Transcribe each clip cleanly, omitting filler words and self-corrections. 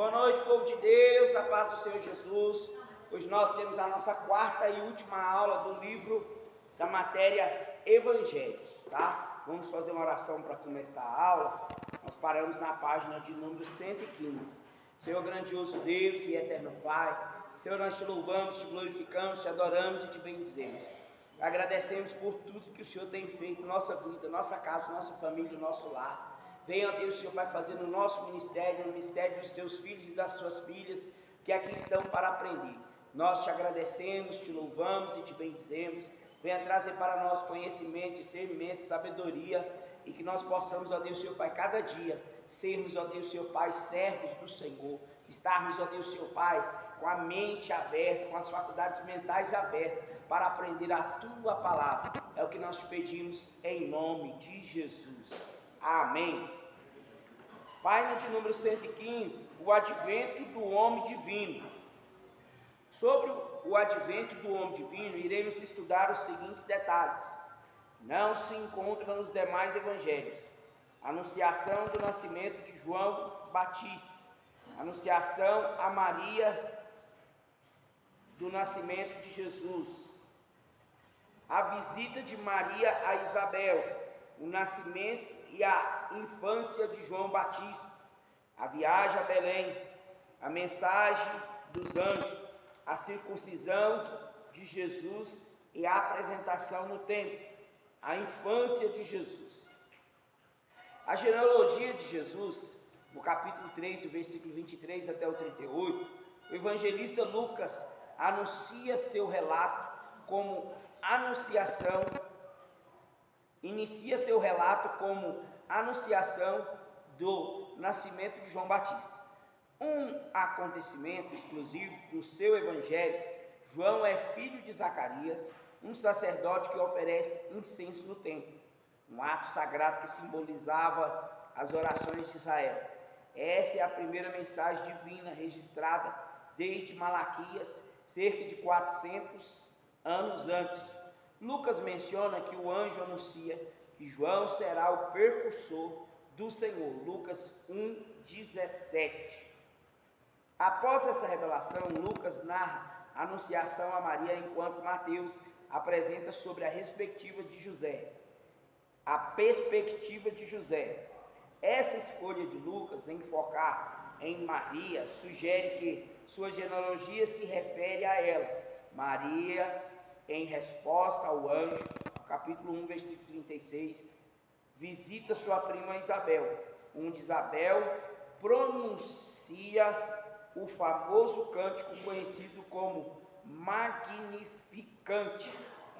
Boa noite, povo de Deus, a paz do Senhor Jesus. Hoje nós temos a nossa quarta e última aula do livro da matéria Evangelhos, tá? Vamos fazer uma oração para começar a aula. Nós paramos na página de número 115. Senhor grandioso Deus e eterno Pai, Senhor, nós te louvamos, te glorificamos, te adoramos e te bendizemos. Agradecemos por tudo que o Senhor tem feito na nossa vida, nossa casa, nossa família, nosso lar. Venha, ó Deus, Senhor, Pai, fazer no nosso ministério, no ministério dos teus filhos e das tuas filhas, que aqui estão para aprender. Nós te agradecemos, te louvamos e te bendizemos. Venha trazer para nós conhecimento, discernimento, sabedoria, e que nós possamos, ó Deus, Senhor Pai, cada dia sermos, ó Deus, Senhor Pai, servos do Senhor. Estarmos, ó Deus, Senhor Pai, com a mente aberta, com as faculdades mentais abertas, para aprender a tua palavra. É o que nós te pedimos em nome de Jesus. Amém. Página de número 115, o advento do homem divino. Sobre o advento do homem divino, iremos estudar os seguintes detalhes. Não se encontra nos demais evangelhos. Anunciação do nascimento de João Batista. Anunciação a Maria do nascimento de Jesus. A visita de Maria a Isabel. O nascimento e a infância de João Batista, a viagem a Belém, a mensagem dos anjos, a circuncisão de Jesus e a apresentação no templo, a infância de Jesus. A genealogia de Jesus, no capítulo 3, do versículo 23 até o 38, o evangelista Lucas anuncia seu relato como anunciação. Inicia seu relato como anunciação do nascimento de João Batista. Um acontecimento exclusivo do seu evangelho. João é filho de Zacarias, um sacerdote que oferece incenso no templo, um ato sagrado que simbolizava as orações de Israel. Essa é a primeira mensagem divina registrada desde Malaquias, cerca de 400 anos antes. Lucas menciona que o anjo anuncia que João será o precursor do Senhor. Lucas 1,17. Após essa revelação, Lucas narra a anunciação a Maria, enquanto Mateus apresenta sobre a perspectiva de José. Essa escolha de Lucas em focar em Maria sugere que sua genealogia se refere a ela. Maria, em resposta ao anjo, capítulo 1, versículo 36, visita sua prima Isabel, onde Isabel pronuncia o famoso cântico conhecido como Magnificante,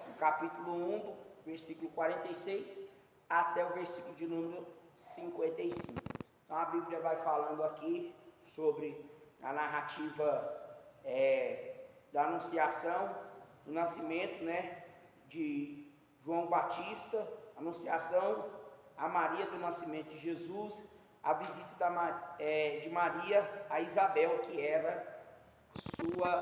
no capítulo 1, do versículo 46 até o versículo de número 55. Então a Bíblia vai falando aqui sobre a narrativa da anunciação, do nascimento, de João Batista, anunciação a Maria do nascimento de Jesus, a visita de Maria a Isabel, que era sua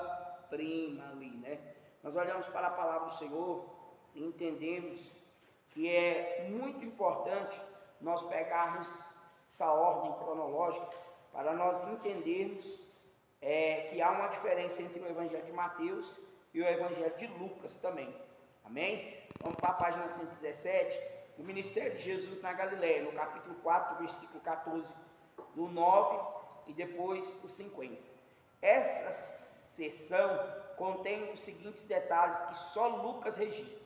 prima ali, Nós olhamos para a palavra do Senhor e entendemos que é muito importante nós pegarmos essa ordem cronológica para nós entendermos que há uma diferença entre o Evangelho de Mateus e o Evangelho de Lucas também. Amém? Vamos para a página 117, o ministério de Jesus na Galileia, no capítulo 4, versículo 14, no 9 e depois o 50. Essa seção contém os seguintes detalhes que só Lucas registra.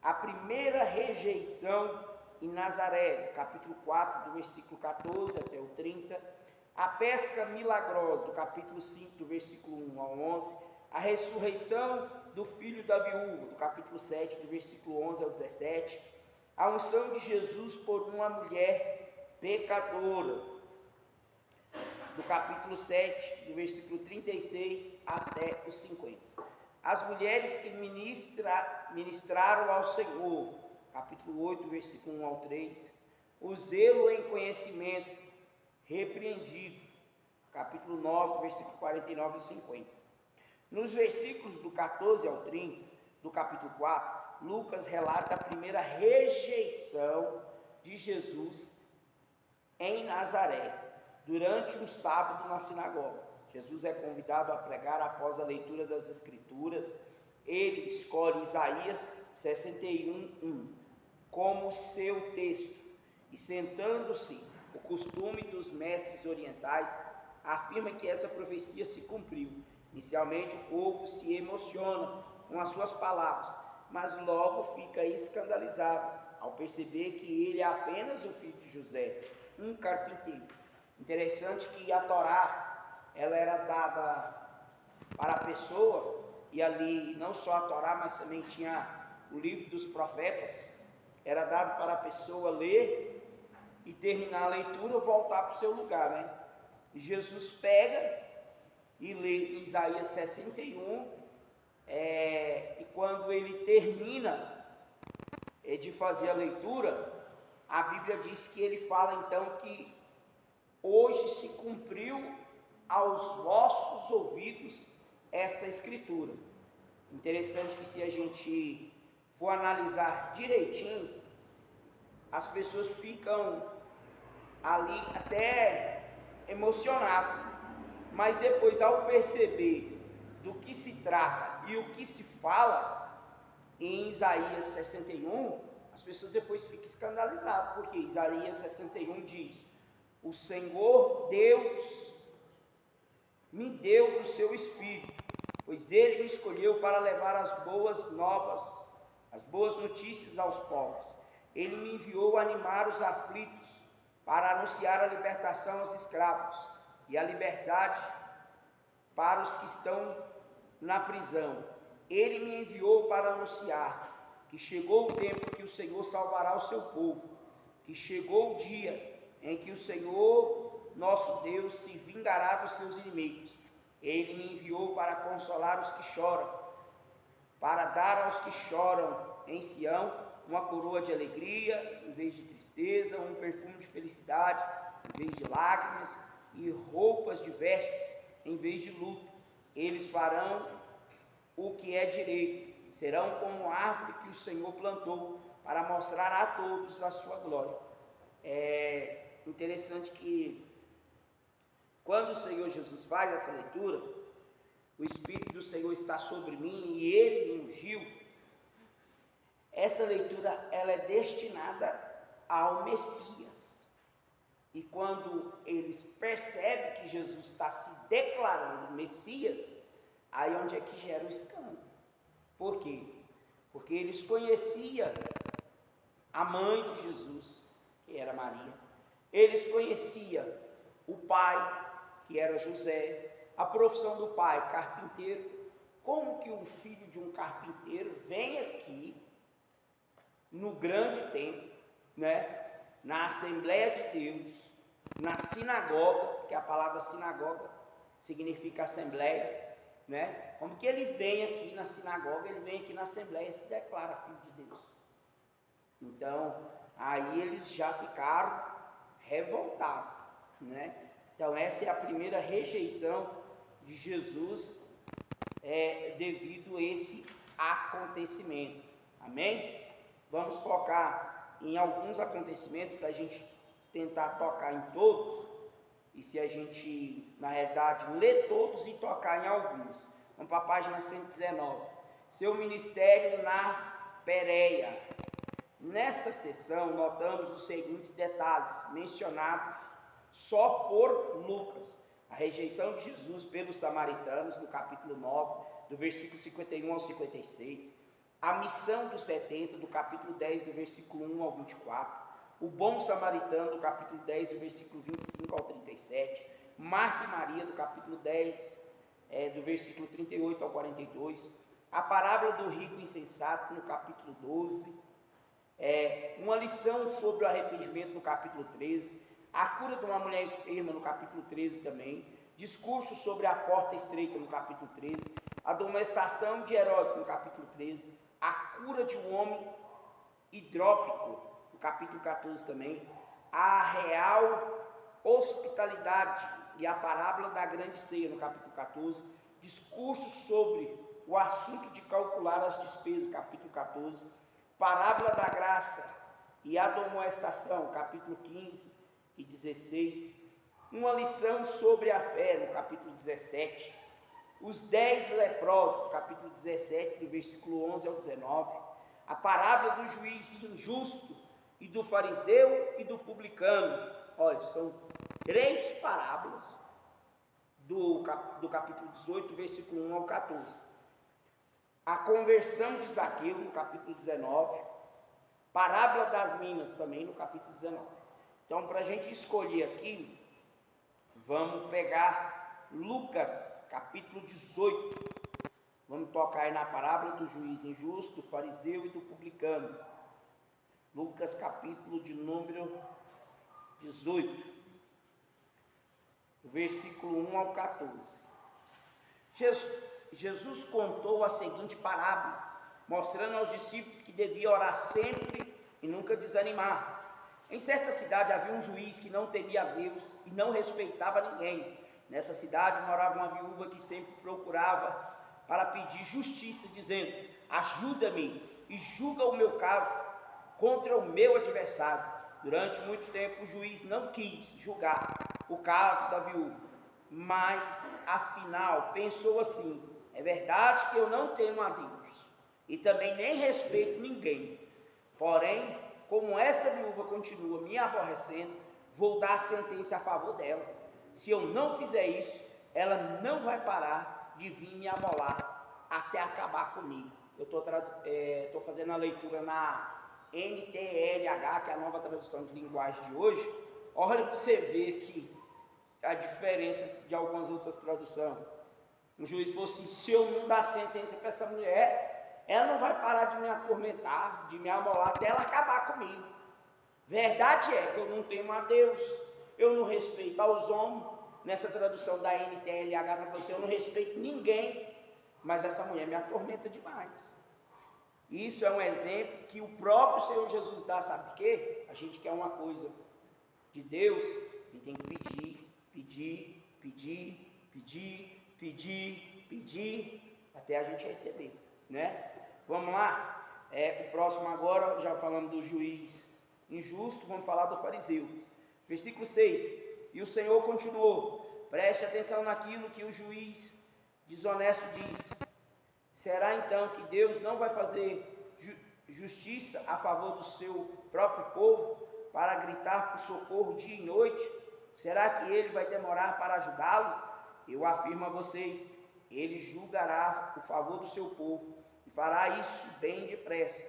A primeira rejeição em Nazaré, capítulo 4, do versículo 14 até o 30. A pesca milagrosa, do capítulo 5, do versículo 1 ao 11. A ressurreição do filho da viúva, do capítulo 7, do versículo 11 ao 17. A unção de Jesus por uma mulher pecadora, do capítulo 7, do versículo 36 até o 50. As mulheres que ministraram ao Senhor, capítulo 8, versículo 1 ao 3. O zelo em conhecimento repreendido, capítulo 9, versículo 49 e 50. Nos versículos do 14 ao 30, do capítulo 4, Lucas relata a primeira rejeição de Jesus em Nazaré. durante um sábado na sinagoga. Jesus é convidado a pregar após a leitura das Escrituras. Ele escolhe Isaías 61:1 como seu texto e, sentando-se o costume dos mestres orientais, afirma que essa profecia se cumpriu. Inicialmente o povo se emociona com as suas palavras, mas logo fica escandalizado ao perceber que ele é apenas o filho de José, um carpinteiro. Interessante que a Torá, ela era dada para a pessoa, e ali não só a Torá, mas também tinha o livro dos profetas, era dado para a pessoa ler e terminar a leitura, voltar para o seu lugar, né? E Jesus pega e lê Isaías 61, e quando ele termina de fazer a leitura, a Bíblia diz que ele fala então que hoje se cumpriu aos vossos ouvidos esta escritura. Interessante que, se a gente for analisar direitinho, as pessoas ficam ali até emocionadas, mas depois, ao perceber do que se trata e o que se fala em Isaías 61, as pessoas depois ficam escandalizadas, porque Isaías 61 diz: o Senhor Deus me deu do seu Espírito, pois Ele me escolheu para levar as boas novas, as boas notícias aos povos. Ele me enviou a animar os aflitos, para anunciar a libertação aos escravos e a liberdade para os que estão na prisão. Ele me enviou para anunciar que chegou o tempo que o Senhor salvará o seu povo, que chegou o dia em que o Senhor, nosso Deus, se vingará dos seus inimigos. Ele me enviou para consolar os que choram, para dar aos que choram em Sião uma coroa de alegria em vez de tristeza, um perfume de felicidade em vez de lágrimas, e roupas de vestes em vez de luto. Eles farão o que é direito, serão como árvore que o Senhor plantou, para mostrar a todos a sua glória. É interessante que, quando o Senhor Jesus faz essa leitura, o Espírito do Senhor está sobre mim e Ele me ungiu. Essa leitura, ela é destinada ao Messias. E quando eles percebem que Jesus está se declarando Messias, aí onde é que gera o escândalo. Por quê? Porque eles conheciam a mãe de Jesus, que era Maria. Eles conheciam o pai, que era José. A profissão do pai, carpinteiro. Como que o filho de um carpinteiro vem aqui no grande templo, né, na Assembleia de Deus, na sinagoga, que a palavra sinagoga significa assembleia, né? Como que ele vem aqui na sinagoga, ele vem aqui na Assembleia e se declara filho de Deus? Então, aí eles já ficaram revoltados, né? Então, essa é a primeira rejeição de Jesus devido a esse acontecimento. Amém? Vamos focar em alguns acontecimentos para a gente tentar tocar em todos, e se a gente, na realidade, ler todos e tocar em alguns. Vamos para a página 119. Seu ministério na Pérea. Nesta sessão, notamos os seguintes detalhes, mencionados só por Lucas. A rejeição de Jesus pelos samaritanos, no capítulo 9, do versículo 51 ao 56. A missão dos 70, do capítulo 10, do versículo 1 ao 24. O bom samaritano, do capítulo 10, do versículo 25 ao 37. Marta e Maria, do capítulo 10, do versículo 38 ao 42. A parábola do rico insensato, no capítulo 12. Uma lição sobre o arrependimento, no capítulo 13. A cura de uma mulher enferma, no capítulo 13 também. Discurso sobre a porta estreita, no capítulo 13. A admoestação de Herodes, no capítulo 13. A cura de um homem hidrópico, no capítulo 14 também. A real hospitalidade e a parábola da grande ceia, no capítulo 14. Discurso sobre o assunto de calcular as despesas, capítulo 14. Parábola da graça e a admoestação, capítulo 15 e 16. uma lição sobre a fé, no capítulo 17, os 10 leprosos, capítulo 17, do versículo 11 ao 19, a parábola do juiz injusto e do fariseu e do publicano. Olha, são 3 parábolas do capítulo 18, versículo 1 ao 14. A conversão de Zaqueu, no capítulo 19, parábola das minas, também no capítulo 19. Então, para a gente escolher aqui, vamos pegar Lucas, capítulo 18. Vamos tocar aí na parábola do juiz injusto, do fariseu e do publicano. Lucas, capítulo de número 18, versículo 1 ao 14. Jesus contou a seguinte parábola, mostrando aos discípulos que devia orar sempre e nunca desanimar. Em certa cidade havia um juiz que não temia a Deus e não respeitava ninguém. Nessa cidade morava uma viúva que sempre procurava para pedir justiça, dizendo: ajuda-me e julga o meu caso contra o meu adversário. Durante muito tempo o juiz não quis julgar o caso da viúva, mas afinal pensou assim: é verdade que eu não temo a Deus e também nem respeito ninguém, porém, como esta viúva continua me aborrecendo, vou dar sentença a favor dela. Se eu não fizer isso, ela não vai parar de vir me amolar até acabar comigo. Eu estou fazendo a leitura na NTLH, que é a nova tradução de linguagem de hoje. Olha para você ver que a diferença de algumas outras traduções. O juiz falou assim: se eu não dar sentença para essa mulher, ela não vai parar de me atormentar, de me amolar até ela acabar comigo. Verdade é que eu não temo a Deus, eu não respeito aos homens. Nessa tradução da NTLH, ela falou assim: eu não respeito ninguém, mas essa mulher me atormenta demais. Isso é um exemplo que o próprio Senhor Jesus dá. Sabe por quê? A gente quer uma coisa de Deus e tem que pedir, até a gente receber, né? Vamos lá? O próximo agora, já falando do juiz injusto, vamos falar do fariseu. Versículo 6. E o Senhor continuou: preste atenção naquilo que o juiz desonesto diz. Será então que Deus não vai fazer justiça a favor do seu próprio povo, para gritar por socorro dia e noite? Será que ele vai demorar para ajudá-lo? Eu afirmo a vocês, ele julgará o favor do seu povo e fará isso bem depressa.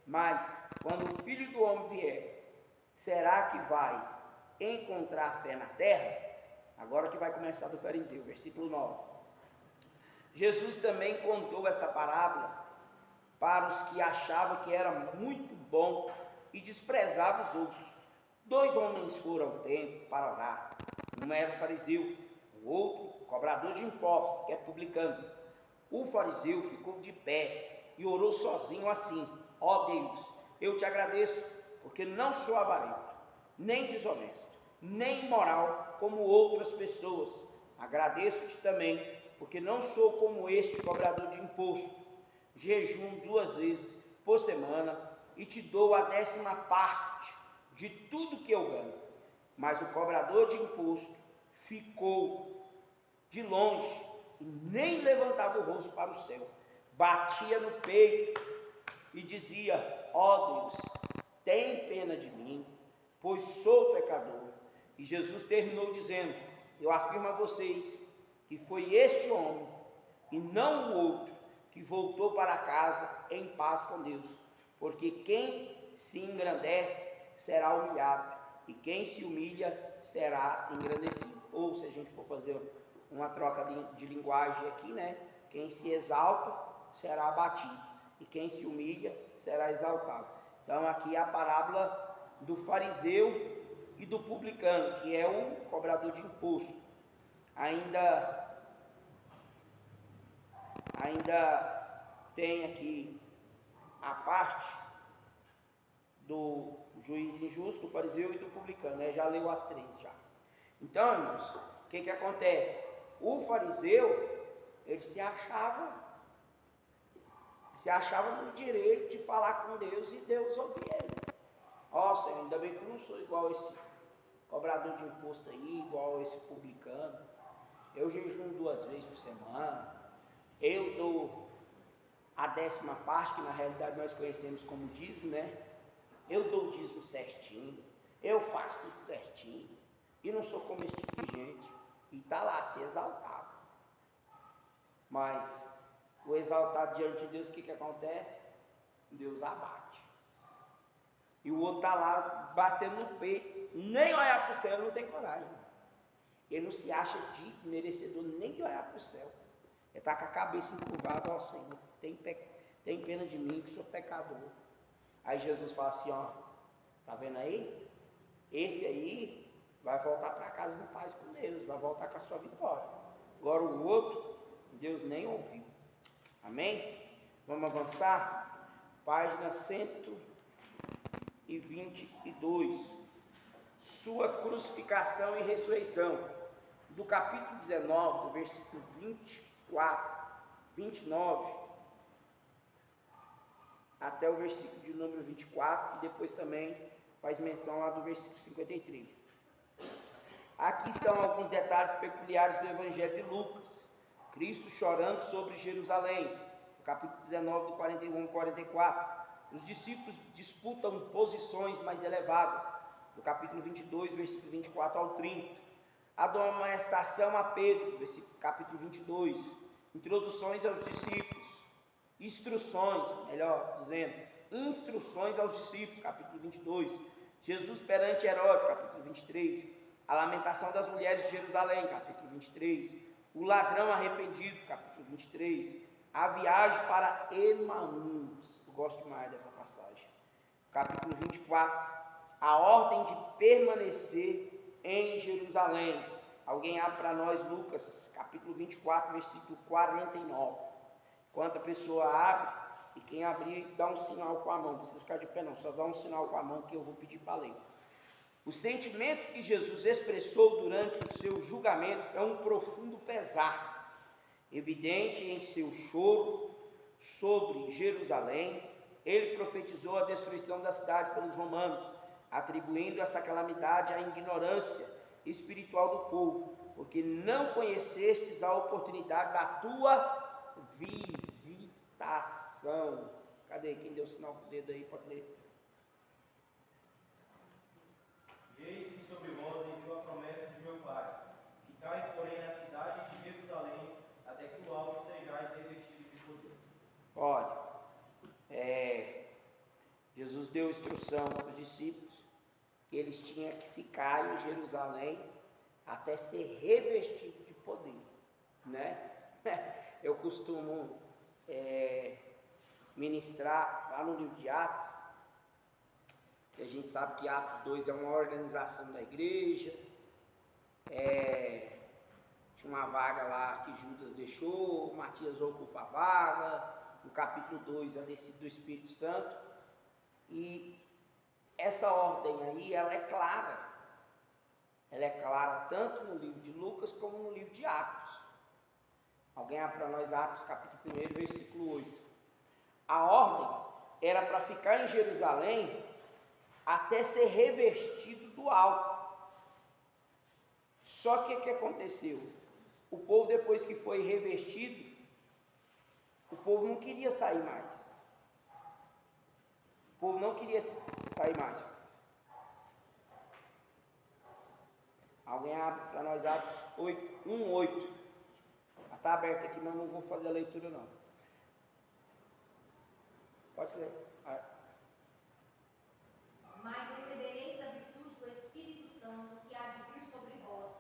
Mas quando o Filho do Homem vier, será que vai encontrar fé na terra? Agora que vai começar do fariseu, versículo 9. Jesus também contou essa parábola para os que achavam que era muito bom e desprezavam os outros. 2 homens foram ao templo para orar. Um era fariseu, o outro cobrador de impostos, que é publicano. O fariseu ficou de pé e orou sozinho assim: ó Deus, eu te agradeço, porque não sou avarento, nem desonesto, nem imoral como outras pessoas. Agradeço-te também, porque não sou como este cobrador de imposto. Jejuo 2 vezes por semana e te dou a 10ª parte de tudo que eu ganho. Mas o cobrador de imposto ficou de longe e nem levantava o rosto para o céu. Batia no peito e dizia: ó Deus, tem pena de mim, pois sou pecador. E Jesus terminou dizendo: eu afirmo a vocês que foi este homem e não o outro que voltou para casa em paz com Deus, porque quem se engrandece será humilhado e quem se humilha será engrandecido. Ou, se a gente for fazer uma troca de linguagem aqui, né? Quem se exalta será abatido e quem se humilha será exaltado. Então aqui é a parábola do fariseu e do publicano, que é o cobrador de imposto. Ainda tem aqui a parte do juiz injusto, do fariseu e do publicano, né? Já leu as 3 já. Então, irmãos, o que acontece? O fariseu, ele se achava no direito de falar com Deus e Deus ouvia ele. Ó Senhor, ainda bem que eu não sou igual a esse cobrador de imposto aí, igual esse publicano. Eu jejuo 2 vezes por semana. Eu dou a 10ª parte, que na realidade nós conhecemos como dízimo, né? Eu dou o dízimo certinho. Eu faço isso certinho. E não sou como esse tipo de gente. E está lá, se exaltado. Mas o exaltado diante de Deus, o que acontece? Deus abate. E o outro está lá batendo no peito, nem olhar para o céu, não tem coragem. Ele não se acha digno, merecedor nem de olhar para o céu. Ele está com a cabeça encurvada ao Senhor. Tem pena de mim que sou pecador. Aí Jesus fala assim, ó, tá vendo aí? Esse aí vai voltar para casa em paz com Deus, vai voltar com a sua vitória. Agora o outro, Deus nem ouviu. Amém? Vamos avançar? Página 122. Sua crucificação e ressurreição. Do capítulo 19, do versículo 29, até o versículo de número 24, e depois também faz menção lá do versículo 53. Aqui estão alguns detalhes peculiares do Evangelho de Lucas. Cristo chorando sobre Jerusalém, no capítulo 19, do 41 ao 44. Os discípulos disputam posições mais elevadas, no capítulo 22, versículo 24 ao 30. A amonestação a Pedro, capítulo 22. Introduções aos discípulos. Instruções, melhor dizendo, instruções aos discípulos, capítulo 22. Jesus perante Herodes, capítulo 23. A lamentação das mulheres de Jerusalém, capítulo 23. O ladrão arrependido, capítulo 23. A viagem para Emaús. Eu gosto demais dessa passagem. Capítulo 24. A ordem de permanecer em Jerusalém. Alguém abre para nós Lucas, capítulo 24, versículo 49. Enquanto a pessoa abre, e quem abrir dá um sinal com a mão. Não precisa ficar de pé não, só dá um sinal com a mão que eu vou pedir para ler. O sentimento que Jesus expressou durante o seu julgamento é um profundo pesar, evidente em seu choro sobre Jerusalém. Ele profetizou a destruição da cidade pelos romanos, atribuindo essa calamidade à ignorância espiritual do povo, porque não conhecestes a oportunidade da tua visitação. Cadê? Quem deu o sinal com o dedo aí, pode ler. Eis que sobre vós enviou a promessa de meu Pai. Ficai, porém, na cidade de Jerusalém, até que o alto sejais revestidos de poder. Olha, Jesus deu instrução para os discípulos que eles tinham que ficar em Jerusalém até ser revestido de poder, né? Eu costumo ministrar lá no livro de Atos, que a gente sabe que Atos 2 é uma organização da igreja, tinha uma vaga lá que Judas deixou, Matias ocupa a vaga, no capítulo 2 a descida do Espírito Santo, e essa ordem aí, ela é clara tanto no livro de Lucas como no livro de Atos. Alguém abre para nós Atos capítulo 1, versículo 8. A ordem era para ficar em Jerusalém até ser revestido do alto. Só que o que aconteceu? O povo, depois que foi revestido, o povo não queria sair mais. O povo não queria sair mais. Alguém abre para nós Atos 1:8. Está aberto aqui, mas não vou fazer a leitura não. Pode ler. Mas recebereis a virtude do Espírito Santo que há de vir sobre vós.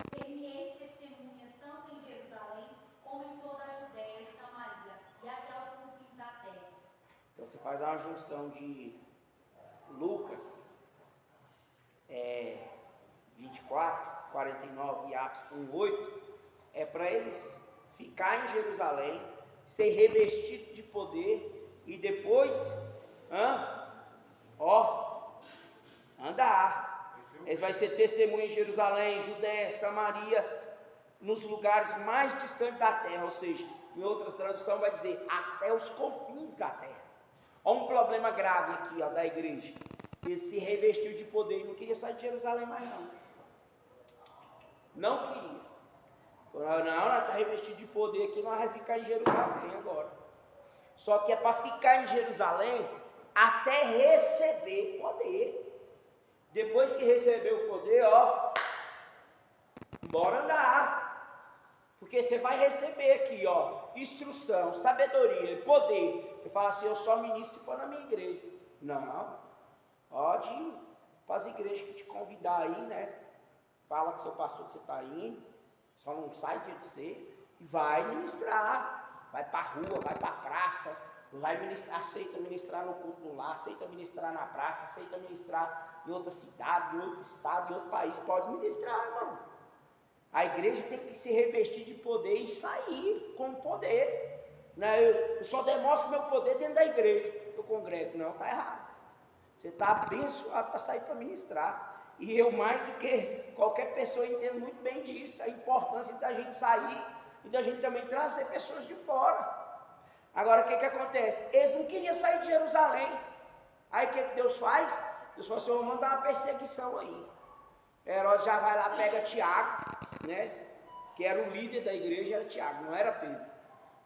Ser-me-eis testemunhas tanto em Jerusalém como em toda a Judéia e Samaria e até aos confins da terra. Então você faz uma junção de Lucas 24, 49 e Atos 1:8, é para eles ficar em Jerusalém, ser revestido de poder e depois andar. Eles vão ser testemunhas em Jerusalém, Judéia, Samaria, nos lugares mais distantes da terra, ou seja, em outras traduções vai dizer até os confins da terra. Olha um problema grave aqui da igreja. Ele se revestiu de poder e não queria sair de Jerusalém mais não. Não queria. Falaram, não, nós está revestido de poder aqui, nós vamos ficar em Jerusalém agora. Só que é para ficar em Jerusalém até receber poder. Depois que receber o poder, ó, bora andar. Porque você vai receber aqui, ó, instrução, sabedoria, poder. Você fala assim, eu só ministro se for na minha igreja. Não, pode ir para as igrejas que te convidar aí, né? Fala com seu pastor que você está indo, só não sai dia de ser e vai ministrar. Vai para a rua, vai para a praça, vai ministrar, aceita ministrar no culto do lar, aceita ministrar na praça, aceita ministrar em outra cidade, em outro estado, em outro país, pode ministrar, irmão. A igreja tem que se revestir de poder e sair com poder. Né? Eu só demonstro meu poder dentro da igreja, que eu congrego. Não, está errado. Você está abençoado para sair para ministrar. E eu, mais do que qualquer pessoa, entendo muito bem disso, a importância da gente sair e da gente também trazer pessoas de fora. Agora, o que acontece? Eles não queriam sair de Jerusalém. Aí, o que Deus faz? Deus falou assim, eu vou mandar uma perseguição aí. Herodes já vai lá, pega Tiago, né? Que era o líder da igreja, era Tiago, não era Pedro.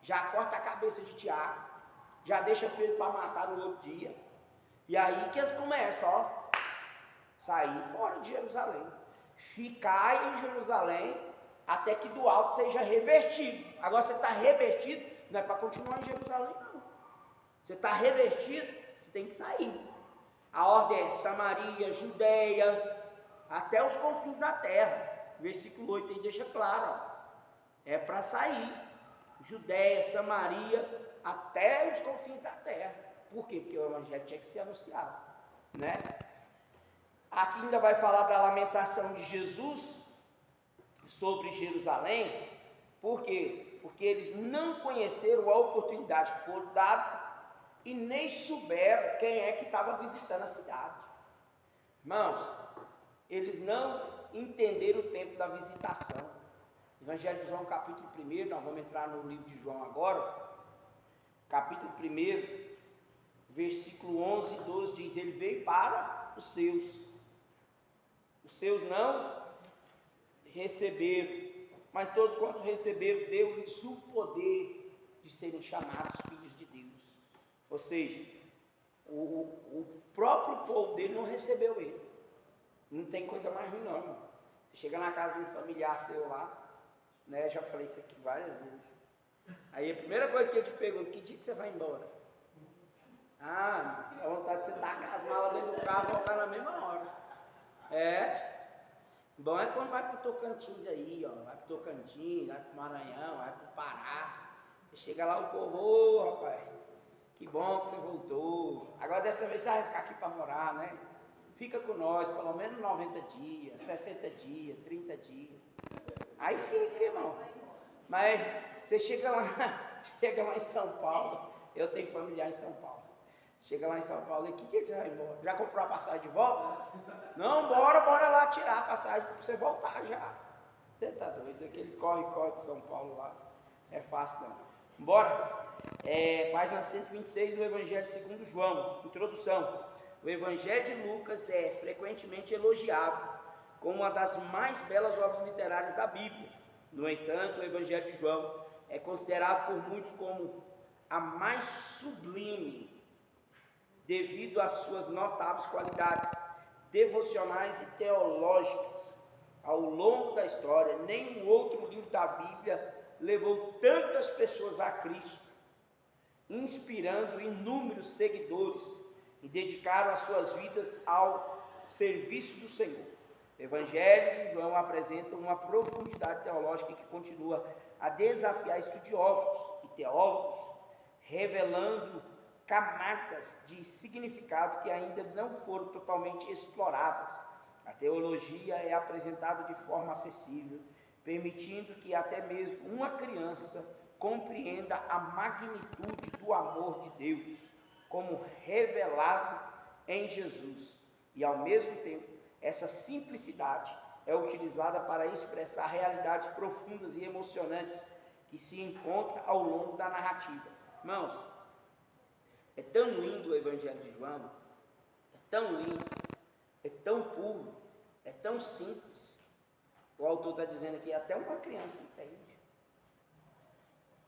Já corta a cabeça de Tiago, já deixa Pedro para matar no outro dia. E aí que eles começam, ó, sair fora de Jerusalém. Ficar em Jerusalém até que do alto seja revestido. Agora você está revestido, não é para continuar em Jerusalém, não. Você está revestido, você tem que sair. A ordem é Samaria, Judeia, até os confins da terra. Versículo 8 aí deixa claro, ó. É para sair. Judeia, Samaria, até os confins da terra. Por quê? Porque o evangelho tinha que ser anunciado, né? Aqui ainda vai falar da lamentação de Jesus sobre Jerusalém. Por quê? Porque eles não conheceram a oportunidade que foi dada e nem souberam quem é que estava visitando a cidade. Irmãos, eles não entenderam o tempo da visitação. Evangelho de João, capítulo 1, nós vamos entrar no livro de João agora. Capítulo 1, versículo 11 e 12 diz, ele veio para os seus. Os seus não receberam, mas todos quanto receberam, deu-lhes o poder de serem chamados filhos de Deus. Ou seja, o próprio povo dele não recebeu ele. Não tem coisa mais ruim não, irmão. Você chega na casa de um familiar seu lá, né? Já falei isso aqui várias vezes. Aí a primeira coisa que ele te pergunta, que dia que você vai embora? Ah, dá vontade de você tacar as malas dentro do carro e voltar na mesma hora. Bom é quando vai pro Tocantins aí, ó. Vai pro Tocantins, vai pro Maranhão, vai pro Pará. Chega lá o povo, ô rapaz, que bom que você voltou. Agora dessa vez você vai ficar aqui para morar, né? Fica com nós, pelo menos 90 dias, 60 dias, 30 dias. Aí fica, irmão. Mas você chega lá em São Paulo, eu tenho familiar em São Paulo. Chega lá em São Paulo e que dia que você vai embora? Já comprou a passagem de volta? Não, bora lá tirar a passagem para você voltar já. Você tá doido? Aquele corre de São Paulo lá. É fácil não. Bora? Página 126 do Evangelho segundo João. Introdução. O Evangelho de Lucas é frequentemente elogiado como uma das mais belas obras literárias da Bíblia. No entanto, o Evangelho de João é considerado por muitos como a mais sublime, devido às suas notáveis qualidades devocionais e teológicas. Ao longo da história, nenhum outro livro da Bíblia levou tantas pessoas a Cristo, inspirando inúmeros seguidores e dedicaram as suas vidas ao serviço do Senhor. O Evangelho de João apresenta uma profundidade teológica que continua a desafiar estudiosos e teólogos, revelando camadas de significado que ainda não foram totalmente exploradas. A teologia é apresentada de forma acessível, permitindo que até mesmo uma criança compreenda a magnitude do amor de Deus, como revelado em Jesus. E ao mesmo tempo, essa simplicidade é utilizada para expressar realidades profundas e emocionantes que se encontram ao longo da narrativa. Irmãos, é tão lindo o Evangelho de João, é tão lindo, é tão puro, é tão simples, O autor está dizendo aqui, até uma criança entende.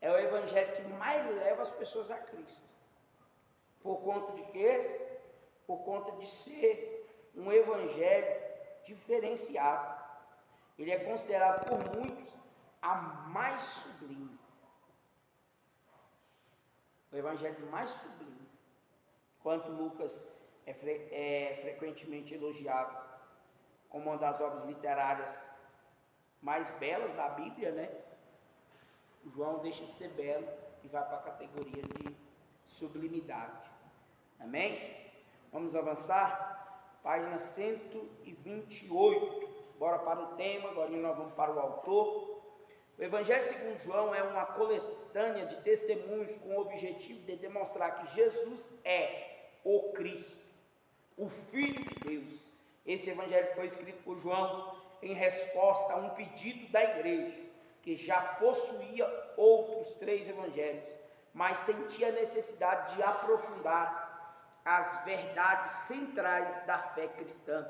É o evangelho que mais leva as pessoas a Cristo. Por conta de quê? Por conta de ser um evangelho diferenciado. Ele é considerado por muitos a mais sublime. O evangelho mais sublime. Enquanto Lucas é frequentemente elogiado como uma das obras literárias mais belas da Bíblia, né? João deixa de ser belo e vai para a categoria de sublimidade. Amém? Vamos avançar? Página 128. Bora para o tema, agora nós vamos para o autor. O Evangelho segundo João é uma coletânea de testemunhos com o objetivo de demonstrar que Jesus é o Cristo, o Filho de Deus. Esse Evangelho foi escrito por João em resposta a um pedido da igreja, que já possuía outros 3 evangelhos, mas sentia a necessidade de aprofundar as verdades centrais da fé cristã.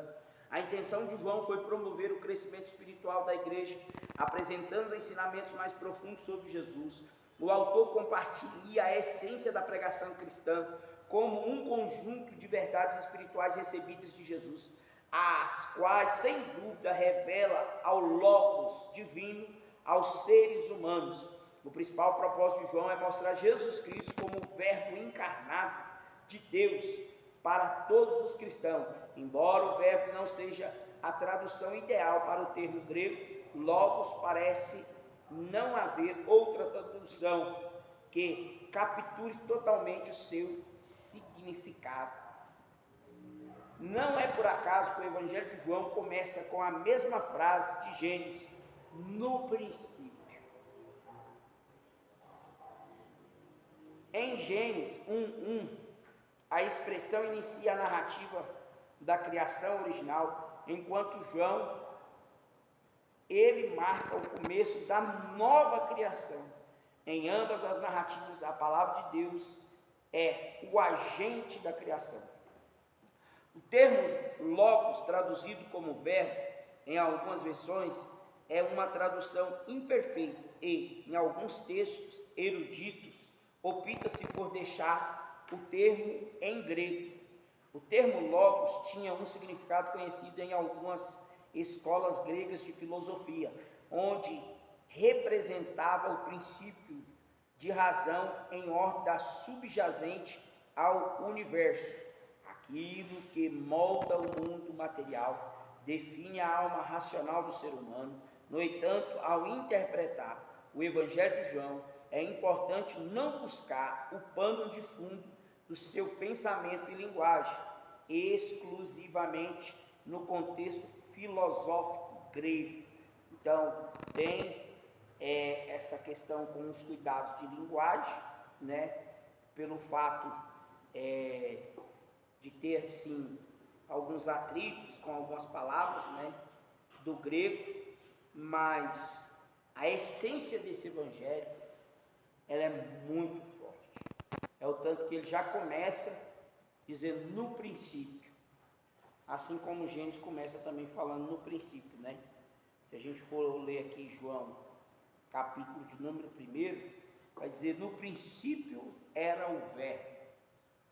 A intenção de João foi promover o crescimento espiritual da igreja, apresentando ensinamentos mais profundos sobre Jesus. O autor compartilha a essência da pregação cristã como um conjunto de verdades espirituais recebidas de Jesus, as quais, sem dúvida, revela ao Logos divino aos seres humanos. O principal propósito de João é mostrar Jesus Cristo como o Verbo encarnado de Deus para todos os cristãos. Embora o verbo não seja a tradução ideal para o termo grego, Logos, parece não haver outra tradução que capture totalmente o seu significado. Não é por acaso que o Evangelho de João começa com a mesma frase de Gênesis, no princípio. Em Gênesis 1:1, a expressão inicia a narrativa da criação original, enquanto João, ele marca o começo da nova criação. Em ambas as narrativas, a palavra de Deus é o agente da criação. O termo logos, traduzido como verbo, em algumas versões, é uma tradução imperfeita e, em alguns textos eruditos, opta-se por deixar o termo em grego. O termo logos tinha um significado conhecido em algumas escolas gregas de filosofia, onde representava o princípio de razão em ordem subjacente ao universo, aquilo que molda o mundo material, define a alma racional do ser humano. No entanto, ao interpretar o Evangelho de João, é importante não buscar o pano de fundo do seu pensamento e linguagem, exclusivamente no contexto filosófico grego. Então, tem essa questão com os cuidados de linguagem, né? Pelo fato de ter, sim, alguns atritos com algumas palavras, né, do grego, mas a essência desse evangelho, ela é muito forte. É o tanto que ele já começa dizendo no princípio, assim como Gênesis começa também falando no princípio, né? Se a gente for ler aqui João, capítulo de número 1, vai dizer, no princípio era o verbo,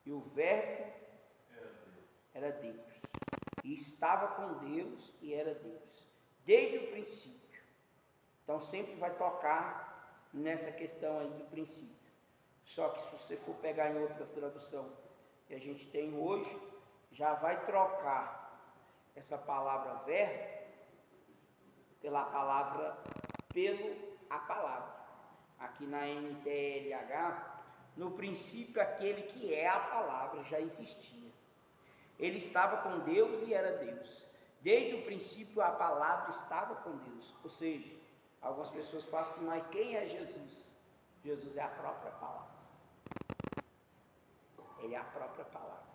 e o verbo era Deus, e estava com Deus e era Deus, desde o princípio. Então sempre vai tocar nessa questão aí do princípio. Só que se você for pegar em outras traduções que a gente tem hoje, já vai trocar essa palavra verbo pela palavra a palavra. Aqui na NTLH, no princípio aquele que é a palavra já existia. Ele estava com Deus e era Deus. Desde o princípio a palavra estava com Deus. Ou seja, algumas pessoas falam assim, mas quem é Jesus? Jesus é a própria palavra. Ele é a própria palavra.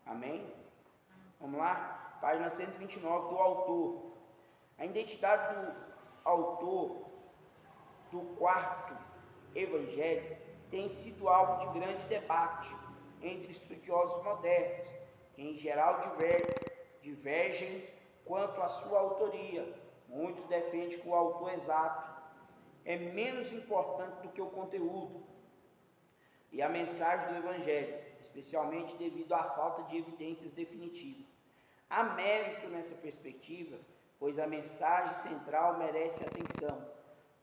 Amém? Vamos lá? Página 129 do autor. A identidade do autor do 4º evangelho tem sido alvo de grande debate entre estudiosos modernos, que em geral divergem quanto à sua autoria. Muitos defendem que o autor exato é menos importante do que o conteúdo e a mensagem do Evangelho, especialmente devido à falta de evidências definitivas. Há mérito nessa perspectiva, pois a mensagem central merece atenção.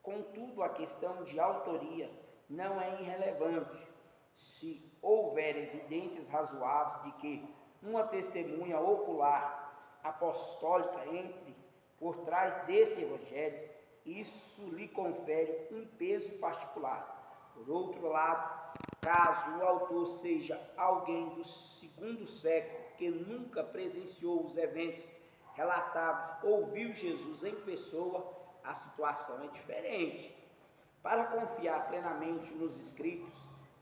Contudo, a questão de autoria não é irrelevante. Se houver evidências razoáveis de que uma testemunha ocular apostólica entre por trás desse Evangelho, isso lhe confere um peso particular. Por outro lado, caso o autor seja alguém do segundo século que nunca presenciou os eventos relatados ou viu Jesus em pessoa, a situação é diferente. Para confiar plenamente nos escritos,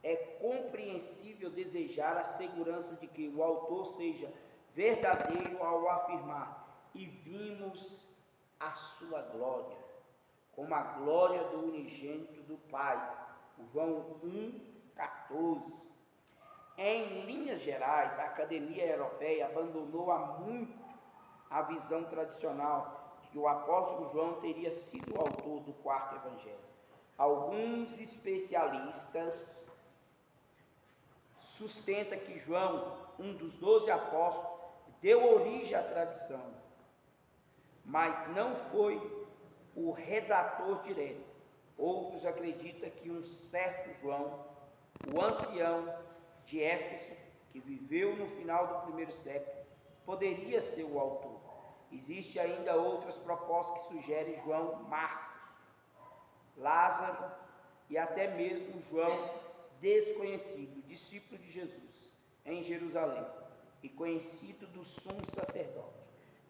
é compreensível desejar a segurança de que o autor seja verdadeiro ao afirmar: e vimos a sua glória, como a glória do unigênito do Pai. João 1,14. Em linhas gerais, a academia europeia abandonou há muito a visão tradicional de que o apóstolo João teria sido o autor do quarto evangelho. Alguns especialistas sustentam que João, um dos 12 apóstolos, deu origem à tradição, mas não foi o redator direto. Outros acreditam que um certo João, o ancião de Éfeso, que viveu no final do primeiro século, poderia ser o autor. Existem ainda outras propostas que sugerem João Marcos, Lázaro e até mesmo João desconhecido, discípulo de Jesus, em Jerusalém, e conhecido do sumo sacerdote.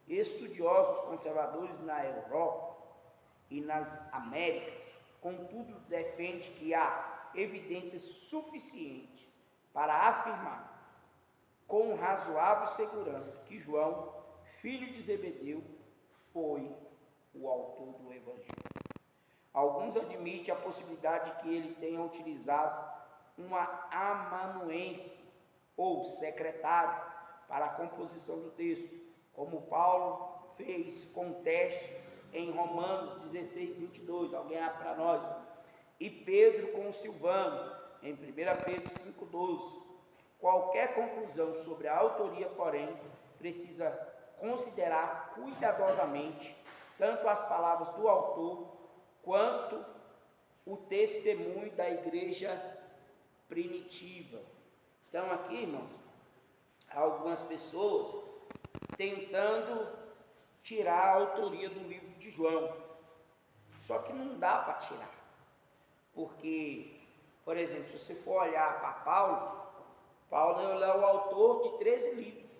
Estudiosos conservadores na Europa e nas Américas, contudo, defendem que há evidência suficiente para afirmar com razoável segurança que João, filho de Zebedeu, foi o autor do Evangelho. Alguns admitem a possibilidade de que ele tenha utilizado uma amanuense ou secretário para a composição do texto, como Paulo fez com o Tércio em Romanos 16, 22, alguém abre para nós, e Pedro com Silvano, em 1 Pedro 5, 12. Qualquer conclusão sobre a autoria, porém, precisa considerar cuidadosamente tanto as palavras do autor quanto o testemunho da igreja primitiva. Então aqui, irmãos, há algumas pessoas tentando tirar a autoria do livro de João, só que não dá para tirar, porque, por exemplo, se você for olhar para Paulo é o autor de 13 livros,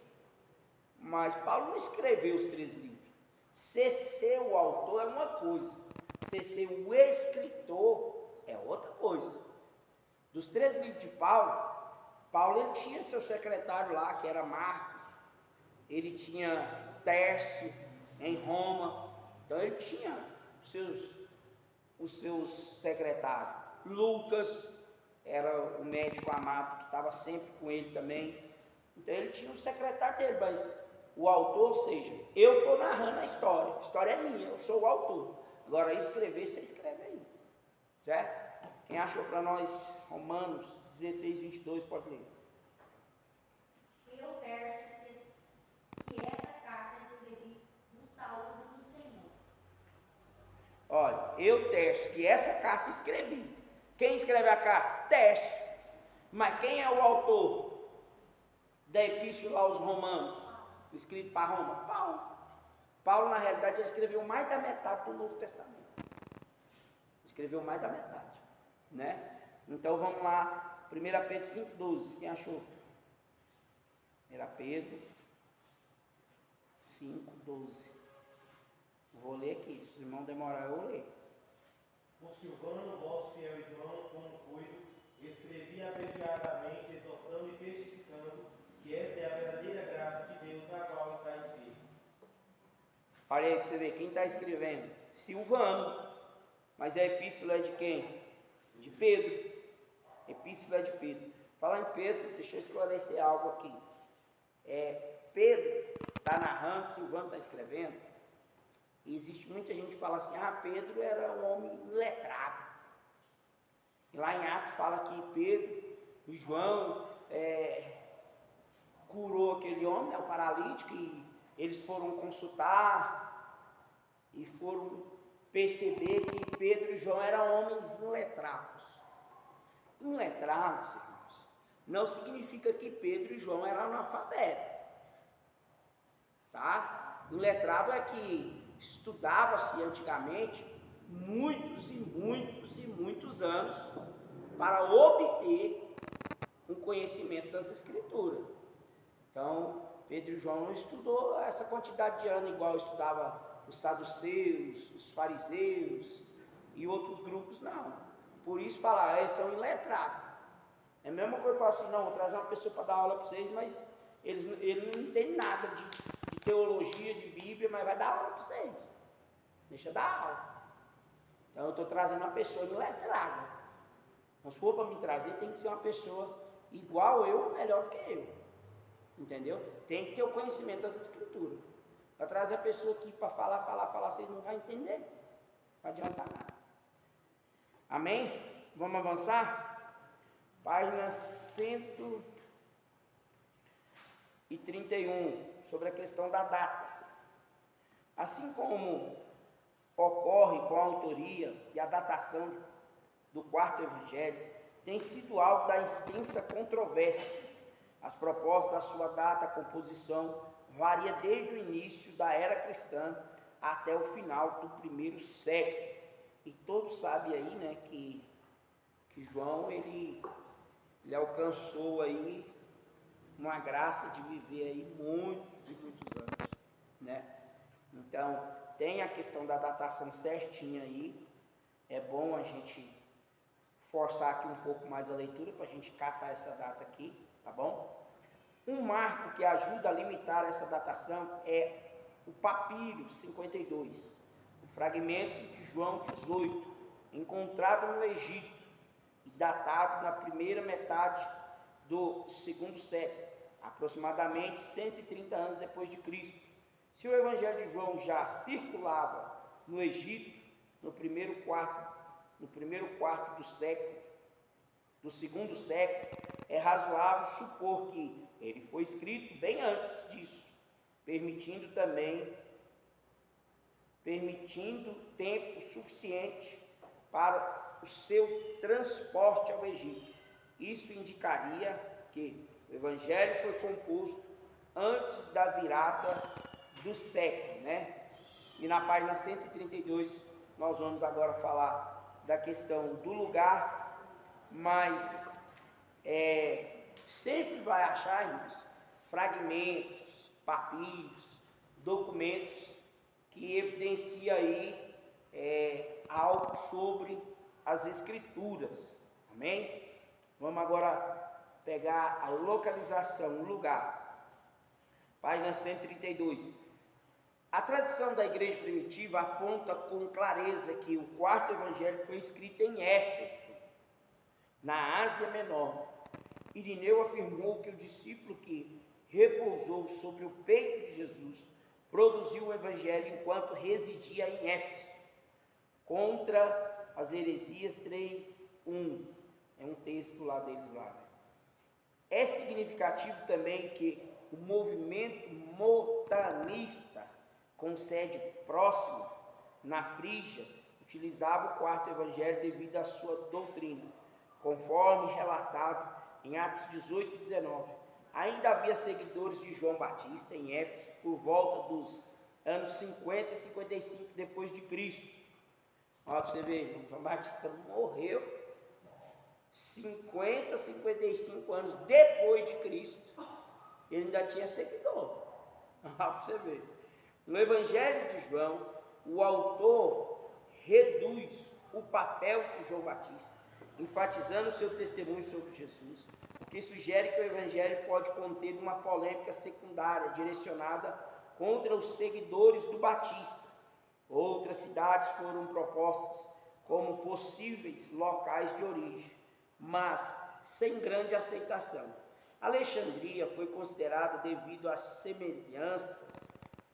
mas Paulo não escreveu os 13 livros. Ser o autor é uma coisa, ser o escritor é outra coisa. Dos 13 livros de Paulo ele tinha seu secretário lá, que era Marcos, ele tinha Tércio em Roma, então ele tinha os seus secretários. Lucas era o médico amado que estava sempre com ele também, então ele tinha um secretário dele, mas o autor, ou seja, eu estou narrando a história é minha, eu sou o autor. Agora escrever, você escreve aí, certo? Quem achou para nós Romanos 16, 22, pode ler. Eu, Tércio, que essa carta escrevi no saúde do Senhor. Olha, eu, Tércio, que essa carta escrevi. Quem escreve a carta? Tércio. Mas quem é o autor da epístola aos Romanos, escrito para Roma? Paulo. Paulo, na realidade, ele escreveu mais da metade do Novo Testamento. Escreveu mais da metade, né? Então vamos lá, 1 Pedro 5,12, quem achou? 1 Pedro 5,12. Vou ler aqui, se os irmãos demorarem, eu vou ler. Por Silvano, vosso fiel irmão, como cuido, escrevi abreviadamente, exortando e testificando que esta é a verdadeira graça de Deus, na qual está escrito. Olha aí para você ver, quem está escrevendo? Silvano. Mas a epístola é de quem? De Pedro. Epístola é de Pedro. Falar em Pedro, deixa eu esclarecer algo aqui. Pedro está narrando, Silvano está escrevendo. E existe muita gente que fala assim, Pedro era um homem iletrado. E lá em Atos fala que Pedro e João curou aquele homem, o paralítico, e eles foram consultar e foram perceber que Pedro e João eram homens iletrados. Iletrados, irmãos, não significa que Pedro e João eram analfabetos. Tá? Iletrado é que estudava-se antigamente muitos anos para obter um conhecimento das Escrituras. Então, Pedro e João não estudou essa quantidade de anos igual estudava os saduceus, os fariseus e outros grupos, não. Por isso falar, eles são iletrados. É a mesma coisa que eu falo assim, não, vou trazer uma pessoa para dar aula para vocês, mas ele não entende nada de teologia, de Bíblia, mas vai dar aula para vocês. Deixa eu dar aula. Então eu estou trazendo uma pessoa iletrada. Mas se for para me trazer, tem que ser uma pessoa igual eu ou melhor do que eu. Entendeu? Tem que ter o conhecimento das Escrituras. Para trazer a pessoa aqui para falar, vocês não vão entender. Não vai adiantar nada. Amém? Vamos avançar? Página 131, sobre a questão da data. Assim como ocorre com a autoria e a datação do quarto evangelho, tem sido alvo da extensa controvérsia. As propostas da sua data, composição, varia desde o início da era cristã até o final do primeiro século. E todos sabem aí, né, que João, ele alcançou aí uma graça de viver aí muitos anos, né? Então, tem a questão da datação certinha aí. É bom a gente forçar aqui um pouco mais a leitura para a gente catar essa data aqui, tá bom? Um marco que ajuda a limitar essa datação é o papiro 52, o fragmento de João 18, encontrado no Egito e datado na primeira metade do segundo século, aproximadamente 130 anos depois de Cristo. Se o Evangelho de João já circulava no Egito no primeiro quarto do segundo século, é razoável supor que ele foi escrito bem antes disso, permitindo tempo suficiente para o seu transporte ao Egito. Isso indicaria que o Evangelho foi composto antes da virada do século, né? E na página 132 nós vamos agora falar da questão do lugar, mas sempre vai achar, irmãos, fragmentos, papiros, documentos que evidenciam aí algo sobre as Escrituras, amém? Vamos agora pegar a localização, o lugar, página 132. A tradição da igreja primitiva aponta com clareza que o quarto evangelho foi escrito em Éfeso, na Ásia Menor. Irineu afirmou que o discípulo que repousou sobre o peito de Jesus produziu o evangelho enquanto residia em Éfeso, contra as heresias 3:1. É um texto lá deles lá. Né? É significativo também que o movimento montanista, com sede próxima na Frígia, utilizava o quarto evangelho devido à sua doutrina, conforme relatado em Atos 18 e 19. Ainda havia seguidores de João Batista em Éfeso por volta dos anos 50 e 55 depois de Cristo. Olha para você ver, João Batista morreu 50, 55 anos depois de Cristo. Ele ainda tinha seguidor. Olha para você ver. No Evangelho de João, o autor reduz o papel de João Batista, enfatizando seu testemunho sobre Jesus, o que sugere que o Evangelho pode conter uma polêmica secundária direcionada contra os seguidores do Batista. Outras cidades foram propostas como possíveis locais de origem, mas sem grande aceitação. Alexandria foi considerada devido às semelhanças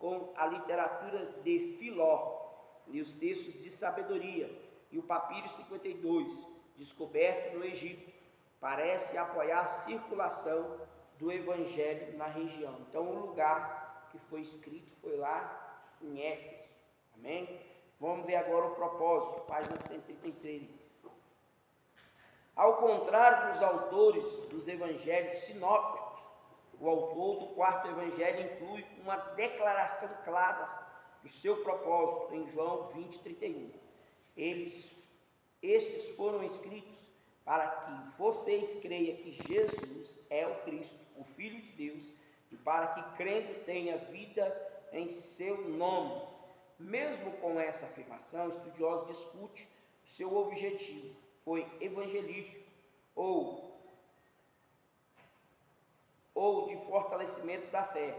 com a literatura de Filó e os textos de sabedoria e o papiro 52, descoberto no Egito, parece apoiar a circulação do evangelho na região. Então o lugar que foi escrito foi lá em Éfeso. Amém? Vamos ver agora o propósito, página 133. Ao contrário dos autores dos evangelhos sinópticos, o autor do quarto evangelho inclui uma declaração clara do seu propósito em João 20:31. Estes foram escritos para que vocês creiam que Jesus é o Cristo, o Filho de Deus, e para que crendo tenha vida em seu nome. Mesmo com essa afirmação, estudiosos discutem o seu objetivo. Foi evangelístico ou de fortalecimento da fé,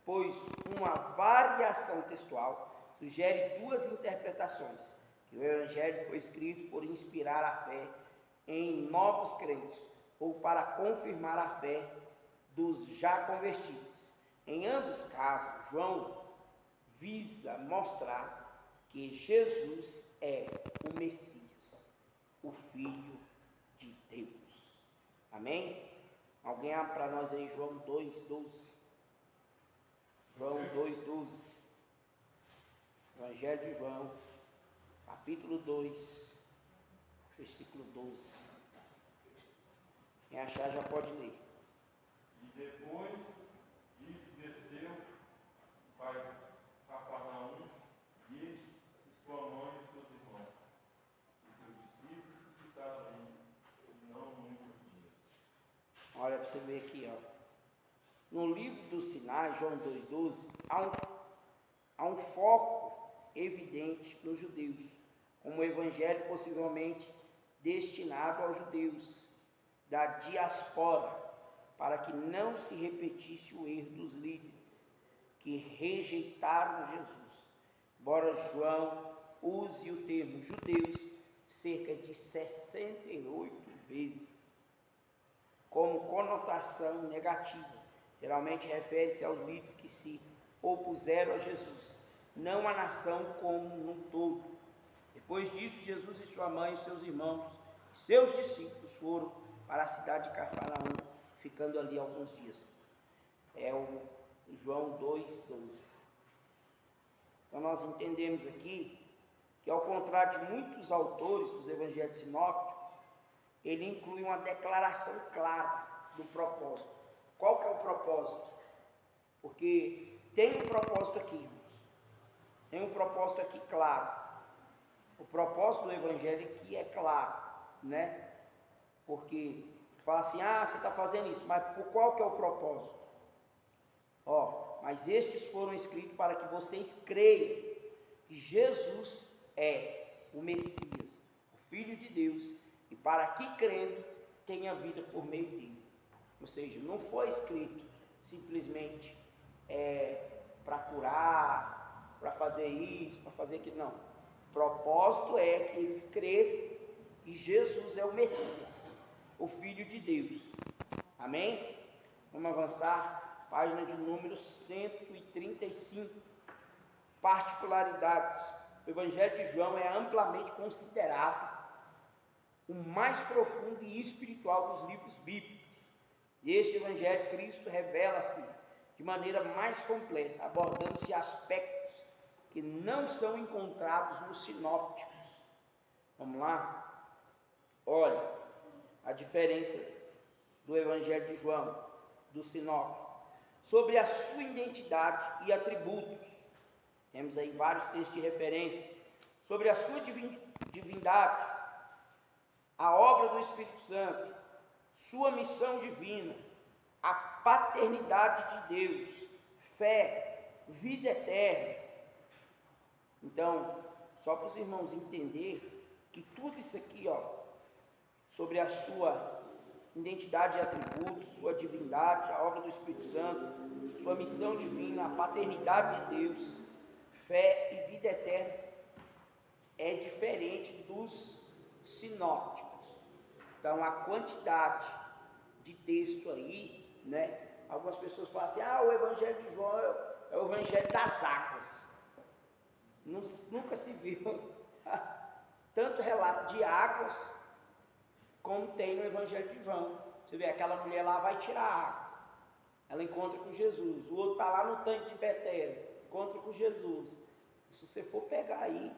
pois uma variação textual sugere duas interpretações: que o evangelho foi escrito por inspirar a fé em novos crentes ou para confirmar a fé dos já convertidos. Em ambos casos, João visa mostrar que Jesus é o Messias, o Filho de Deus. Amém? Alguém abre para nós aí João 2:12. João 2:12. Evangelho de João, capítulo 2, versículo 12. Quem achar já pode ler. E depois disso desceu para Cafarnaum, e sua mãe e seus irmãos, e seus discípulos ficaram ali, não muitos dias. Olha para você ver aqui, ó. No livro dos Sinais, João 2:12, há um foco evidente nos judeus, como o evangelho possivelmente destinado aos judeus da diáspora, para que não se repetisse o erro dos líderes que rejeitaram Jesus. Embora João use o termo judeus cerca de 68 vezes, como conotação negativa, geralmente refere-se aos líderes que se opuseram a Jesus, não a nação como um todo. Depois disso, Jesus e sua mãe, seus irmãos e seus discípulos foram para a cidade de Cafarnaum, ficando ali alguns dias. É o João 2:12. Então nós entendemos aqui que, ao contrário de muitos autores dos evangelhos sinópticos, ele inclui uma declaração clara do propósito. Qual que é o propósito? Porque tem um propósito aqui, irmãos. Tem um propósito aqui claro. O propósito do evangelho aqui é claro, né? Porque fala assim, você está fazendo isso, mas por qual que é o propósito? Mas estes foram escritos para que vocês creiam que Jesus é o Messias, o Filho de Deus, e para que crendo tenha vida por meio dele. Ou seja, não foi escrito simplesmente para curar, para fazer isso, para fazer aquilo, não. O propósito é que eles cresçam que Jesus é o Messias, o Filho de Deus. Amém? Vamos avançar. Página de número 135. Particularidades. O Evangelho de João é amplamente considerado o mais profundo e espiritual dos livros bíblicos. E este Evangelho, Cristo revela-se de maneira mais completa, abordando-se aspectos que não são encontrados nos sinópticos. Vamos lá? Olha a diferença do Evangelho de João, do sinóptico. Sobre a sua identidade e atributos. Temos aí vários textos de referência. Sobre a sua divindade, a obra do Espírito Santo, sua missão divina, a paternidade de Deus, fé, vida eterna. Então, só para os irmãos entenderem que tudo isso aqui, sobre a sua identidade e atributos, sua divindade, a obra do Espírito Santo, sua missão divina, a paternidade de Deus, fé e vida eterna, é diferente dos sinópticos. Então, a quantidade de texto aí, né? Algumas pessoas falam assim, o Evangelho de João é o evangelho das águas. Nunca se viu tanto relato de águas como tem no evangelho de João. Você vê, aquela mulher lá vai tirar água, ela encontra com Jesus. O outro está lá no tanque de Betesda, encontra com Jesus. Se você for pegar aí,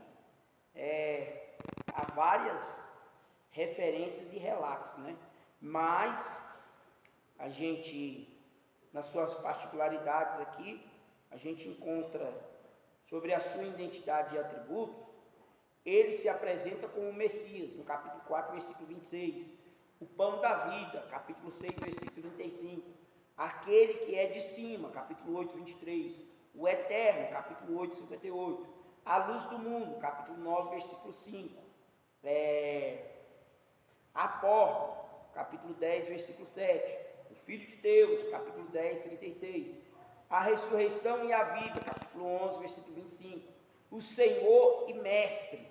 há várias referências e relatos, né? Mas a gente, nas suas particularidades aqui, a gente encontra sobre a sua identidade e atributos. Ele se apresenta como o Messias, no capítulo 4, versículo 26. O pão da vida, capítulo 6, versículo 35. Aquele que é de cima, capítulo 8, 23. O eterno, capítulo 8, 58. A luz do mundo, capítulo 9, versículo 5. A porta, capítulo 10, versículo 7. O Filho de Deus, capítulo 10, 36. A ressurreição e a vida, capítulo 11, versículo 25. O Senhor e Mestre,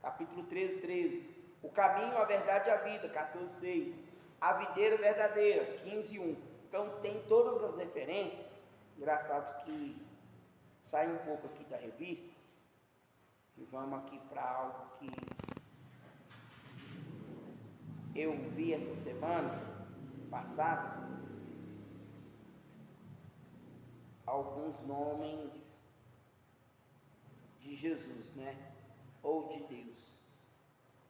capítulo 13, 13. O caminho, a verdade e a vida, 14, 6. A videira verdadeira, 15, 1. Então tem todas as referências. Engraçado que sai um pouco aqui da revista e vamos aqui para algo que eu vi essa semana passada. Alguns nomes de Jesus, né? Ou de Deus.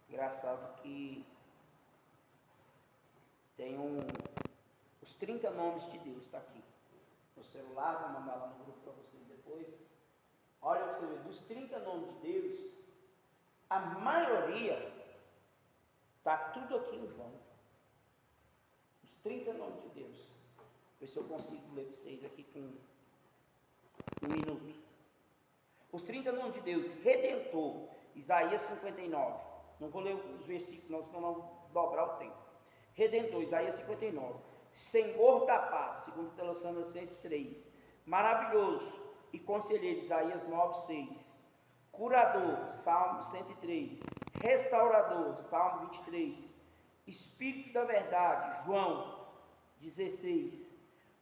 Engraçado que tem os 30 nomes de Deus, está aqui no celular, vou mandar lá no grupo para vocês depois. Olha para você ver, dos 30 nomes de Deus, a maioria está tudo aqui em João. Os 30 nomes de Deus. Ver se eu consigo ler para vocês aqui com um minuto. Os 30 nomes de Deus: Redentor, Isaías 59. Não vou ler os versículos, nós vamos dobrar o tempo. Redentor, Isaías 59. Senhor da paz, 2 Tessalonicenses 3. Maravilhoso e conselheiro, Isaías 9, 6. Curador, Salmo 103. Restaurador, Salmo 23. Espírito da verdade, João 16.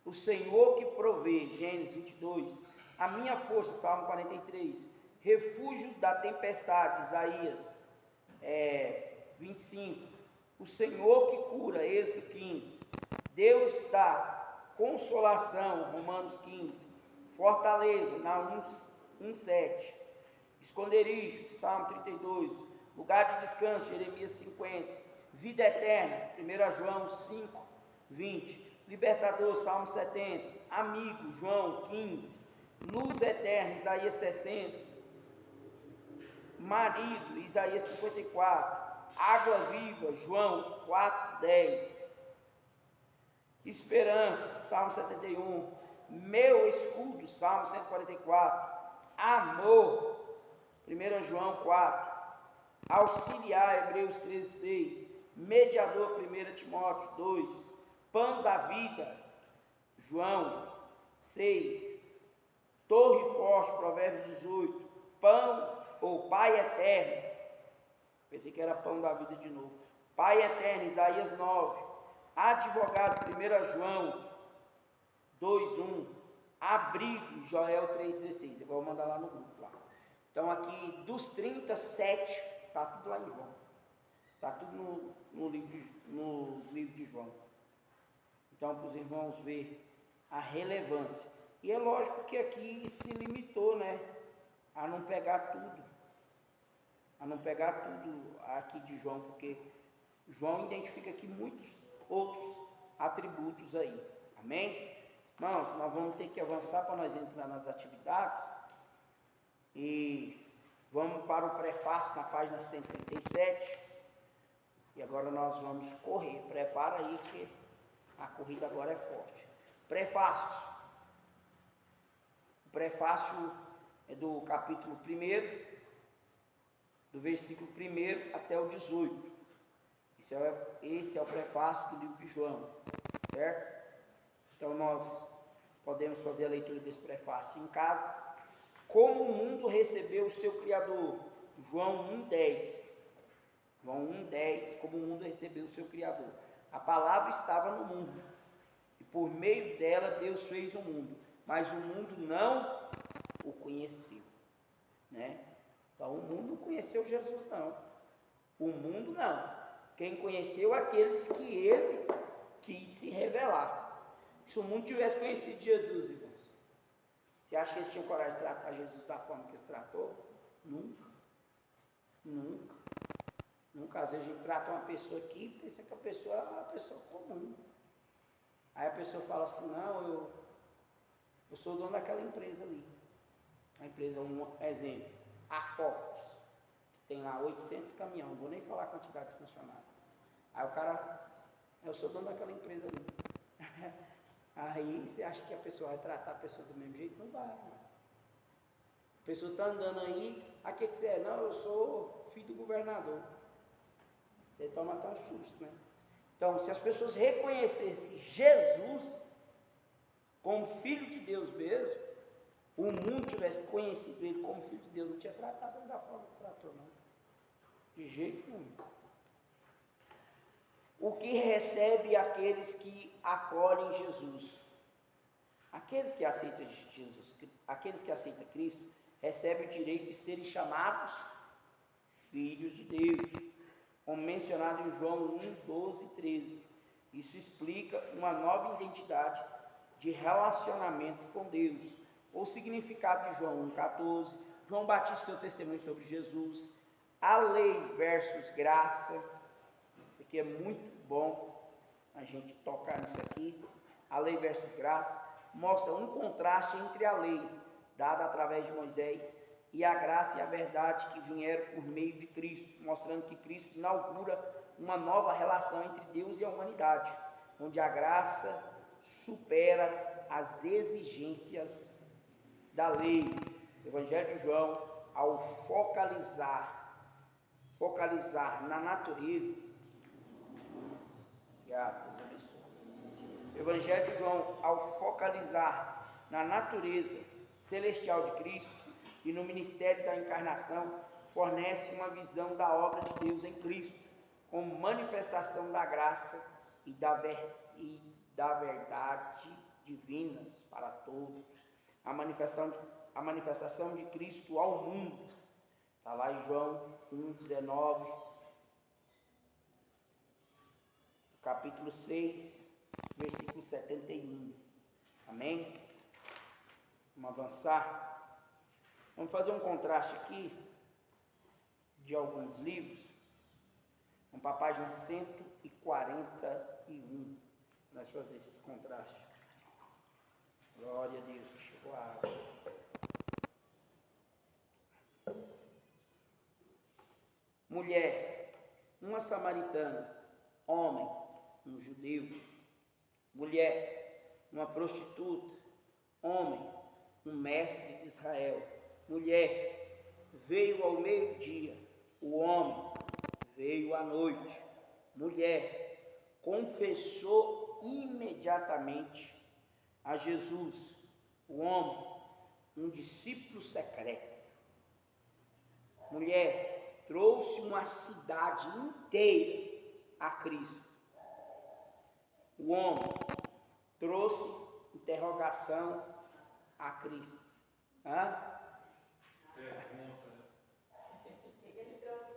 O Senhor que provê, Gênesis 22. A minha força, Salmo 43. Refúgio da tempestade, Isaías 25. O Senhor que cura, Êxodo 15. Deus da consolação, Romanos 15. Fortaleza, Naum 1:7. Esconderijo, Salmo 32. Lugar de descanso, Jeremias 50. Vida eterna, 1 João 5, 20. Libertador, Salmo 70. Amigo, João 15. Luz eterna, Isaías 60. Marido, Isaías 54. Água viva, João 4, 10. Esperança, Salmo 71. Meu escudo, Salmo 144. Amor, 1 João 4. Auxiliar, Hebreus 13, 6. Mediador, 1 Timóteo 2. Pão da vida, João 6. Torre forte, Provérbios 18. Pão ou Pai eterno. Pensei que era pão da vida de novo. Pai eterno, Isaías 9. Advogado, 1 João 2:1. Abrigo, Joel 3:16. Eu vou mandar lá no grupo lá. Então aqui dos 37, está tudo lá em João. Está tudo nos livros de João. Então para os irmãos verem a relevância. E é lógico que aqui se limitou, né? A não pegar tudo. A não pegar tudo aqui de João, porque João identifica aqui muitos outros atributos aí. Amém? Irmãos, nós vamos ter que avançar para nós entrar nas atividades. E vamos para o prefácio na página 137. E agora nós vamos correr. Prepara aí que a corrida agora é forte. Prefácios. O prefácio é do capítulo 1, do versículo 1 até o 18. Esse é o prefácio do livro de João, certo? Então nós podemos fazer a leitura desse prefácio em casa. Como o mundo recebeu o seu Criador, João 1:10. João 1:10, como o mundo recebeu o seu Criador. A palavra estava no mundo, e por meio dela Deus fez o mundo. mas o mundo não o conheceu, né? Então o mundo não conheceu Jesus, não. O mundo não. Quem conheceu aqueles que ele quis se revelar. Se o mundo tivesse conhecido Jesus, irmãos, você acha que eles tinham coragem de tratar Jesus da forma que eles tratou? Nunca. Nunca. Nunca. Às vezes a gente trata uma pessoa aqui e pensa que a pessoa é uma pessoa comum. Aí a pessoa fala assim, não, eu sou dono daquela empresa ali. A empresa, um exemplo, a Focus, que tem lá 800 caminhões, não vou nem falar a quantidade de funcionários. Aí o cara, eu sou dono daquela empresa ali. Aí você acha que a pessoa vai tratar a pessoa do mesmo jeito? Não vai, não. A pessoa está andando aí, a que você é? Não, eu sou filho do governador. Você toma até um susto, né? Então, se as pessoas reconhecessem Jesus como filho de Deus mesmo, o mundo tivesse conhecido ele como filho de Deus, não tinha tratado ele da forma que tratou, não. De jeito nenhum. O que recebe aqueles que acolhem Jesus? Aqueles que aceitam Jesus, aqueles que aceitam Cristo, recebem o direito de serem chamados filhos de Deus, como mencionado em João 1, 12 e 13. Isso explica uma nova identidade de relacionamento com Deus. O significado de João 1, 14. João Batista, seu testemunho sobre Jesus. A lei versus graça. Isso aqui é muito bom a gente tocar nisso aqui. A lei versus graça mostra um contraste entre a lei, dada através de Moisés, e a graça e a verdade que vieram por meio de Cristo, mostrando que Cristo inaugura uma nova relação entre Deus e a humanidade, onde a graça supera as exigências da lei. O Evangelho de João, ao focalizar na natureza, o Evangelho de João, ao focalizar na natureza celestial de Cristo e no ministério da encarnação, fornece uma visão da obra de Deus em Cristo, como manifestação da graça e da verdade divinas para todos. A manifestação de Cristo ao mundo, está lá em João 1,19, capítulo 6, versículo 71. Amém? Vamos avançar. Vamos fazer um contraste aqui de alguns livros. Vamos para a página 141. Nós fazer esses contrastes. Glória a Deus que chegou a água. Mulher, uma samaritana. Homem, um judeu. Mulher, uma prostituta. Homem, um mestre de Israel. Mulher, veio ao meio-dia. O homem veio à noite. Mulher, confessou imediatamente a Jesus. O homem, um discípulo secreto. Mulher, trouxe uma cidade inteira a Cristo. O homem trouxe interrogação a Cristo. Pergunta. Ele trouxe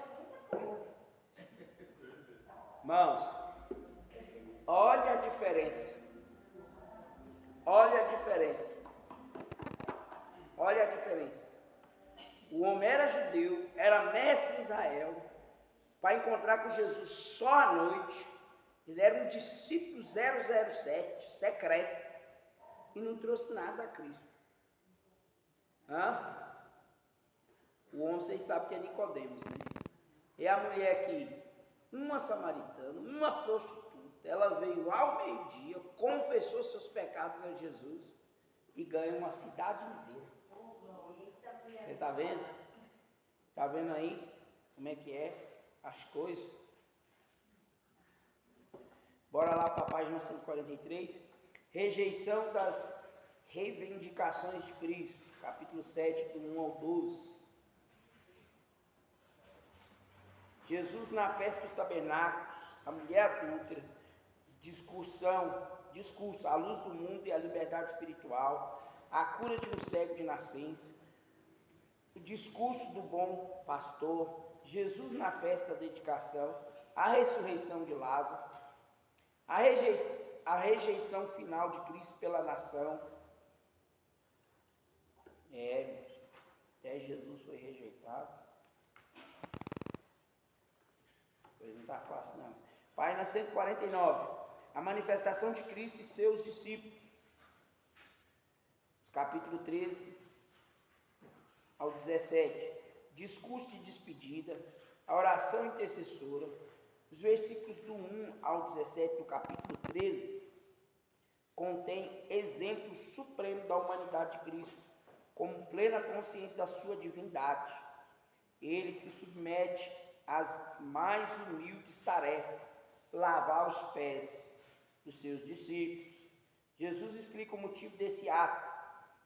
muita coisa. Irmãos, olha a diferença. Olha a diferença. Olha a diferença. O homem era judeu, era mestre em Israel, para encontrar com Jesus só à noite. Ele era um discípulo 007, secreto, e não trouxe nada a Cristo. O homem, vocês sabem que é Nicodemos, né? E a mulher aqui, uma samaritana, uma prostituta, ela veio ao meio-dia, confessou seus pecados a Jesus e ganhou uma cidade inteira. Você está vendo? Está vendo aí como é que é as coisas? Bora lá para a página 143. Rejeição das reivindicações de Cristo. Capítulo 7, do 1 ao 12. Jesus na festa dos tabernáculos, a mulher adúltera, discussão discurso, a luz do mundo e a liberdade espiritual, a cura de um cego de nascença, o discurso do bom pastor, Jesus na festa da dedicação, a ressurreição de Lázaro, a rejeição final de Cristo pela nação. Até Jesus foi rejeitado. Pois não está fácil não. Página 149. A manifestação de Cristo e seus discípulos. Capítulo 13 ao 17. Discurso de despedida. A oração intercessora. Os versículos do 1 ao 17 do capítulo 13 contém exemplo supremo da humanidade de Cristo, como plena consciência da sua divindade. Ele se submete às mais humildes tarefas, lavar os pés dos seus discípulos. Jesus explica o motivo desse ato,